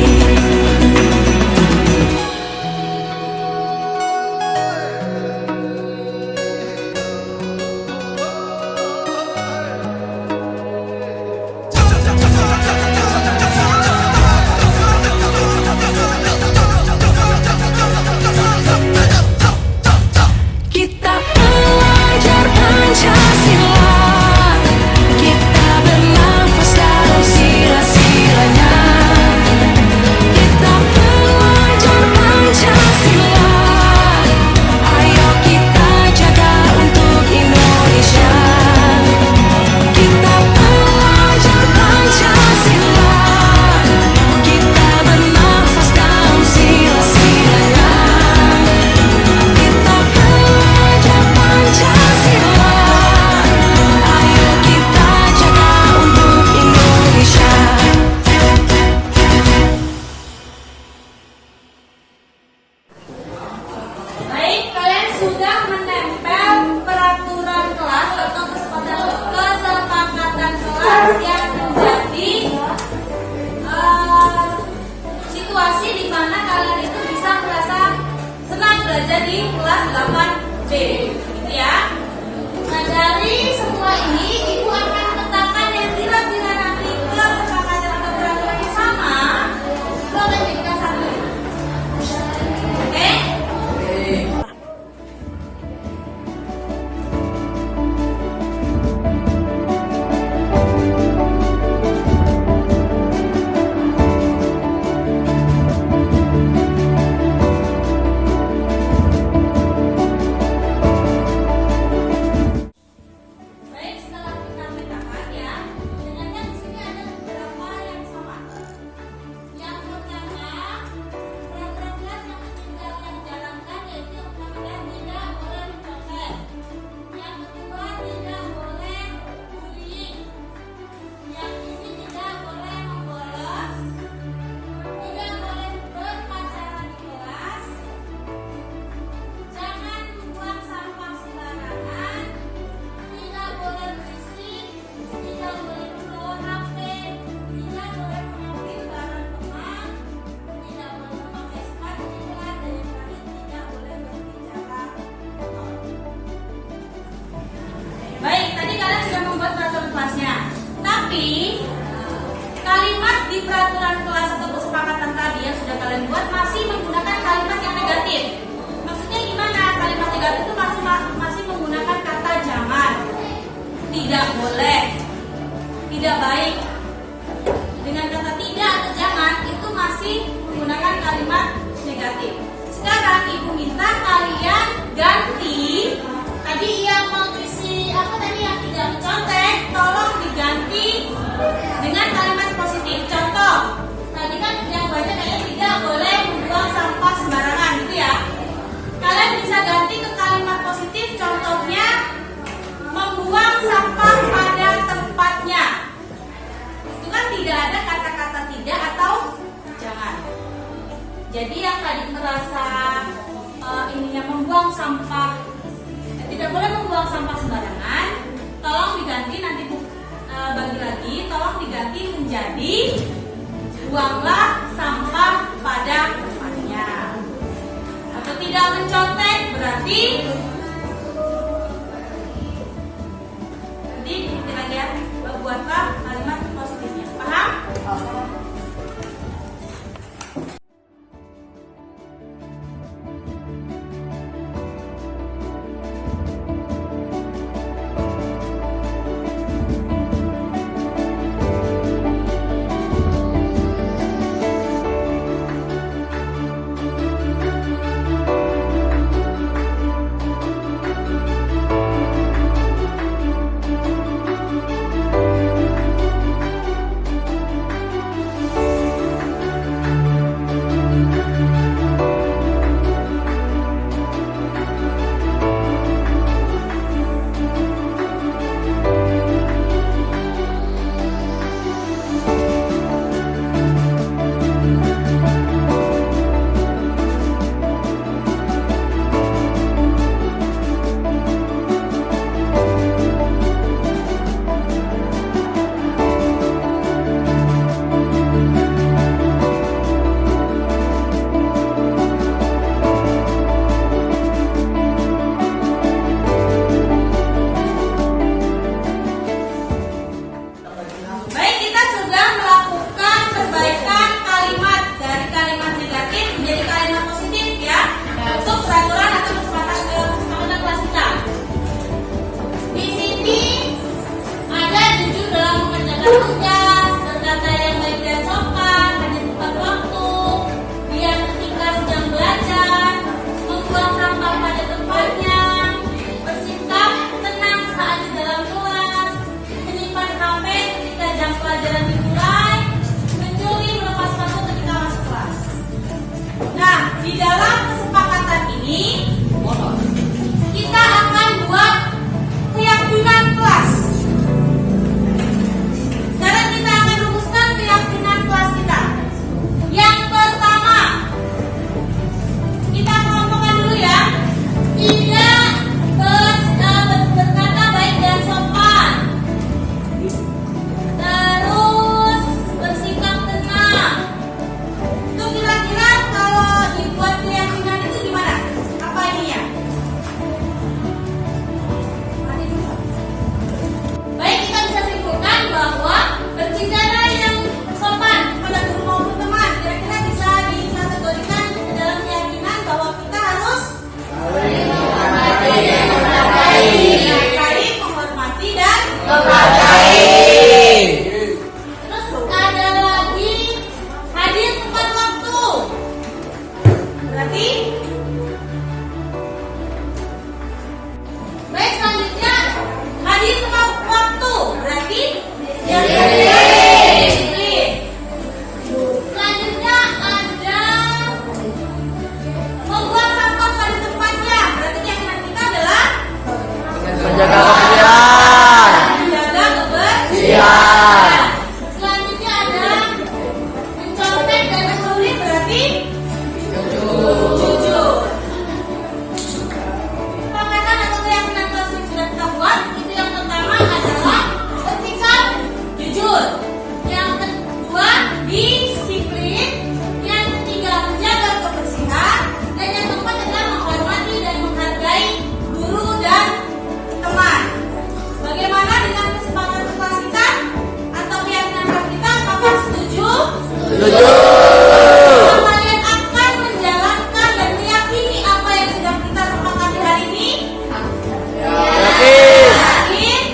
Tetapi kalimat di peraturan kelas atau kesepakatan tadi yang sudah kalian buat masih menggunakan kalimat yang negatif. Maksudnya gimana? Kalimat negatif itu masih menggunakan kata jangan, tidak boleh, tidak baik. Dengan kata tidak atau jangan itu masih menggunakan kalimat negatif. Sekarang ibu minta kalian ganti tadi yang mengisi yang tidak mencontek, tolong diganti dengan kalimat positif. Contoh, tadi kan yang baca kayaknya tidak boleh membuang sampah sembarangan gitu ya. Kalian bisa ganti ke kalimat positif, contohnya membuang sampah pada tempatnya. Itu kan tidak ada kata-kata tidak atau jangan. Jadi yang tadi merasa ininya membuang sampah, tidak boleh membuang sampah sembarangan, tolong diganti nanti bagi lagi, tolong diganti menjadi buanglah sampah pada tempatnya. Atau tidak mencontek berarti nanti diganti lagi ya, buatlah kalimat positifnya. Paham?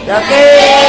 Yakin.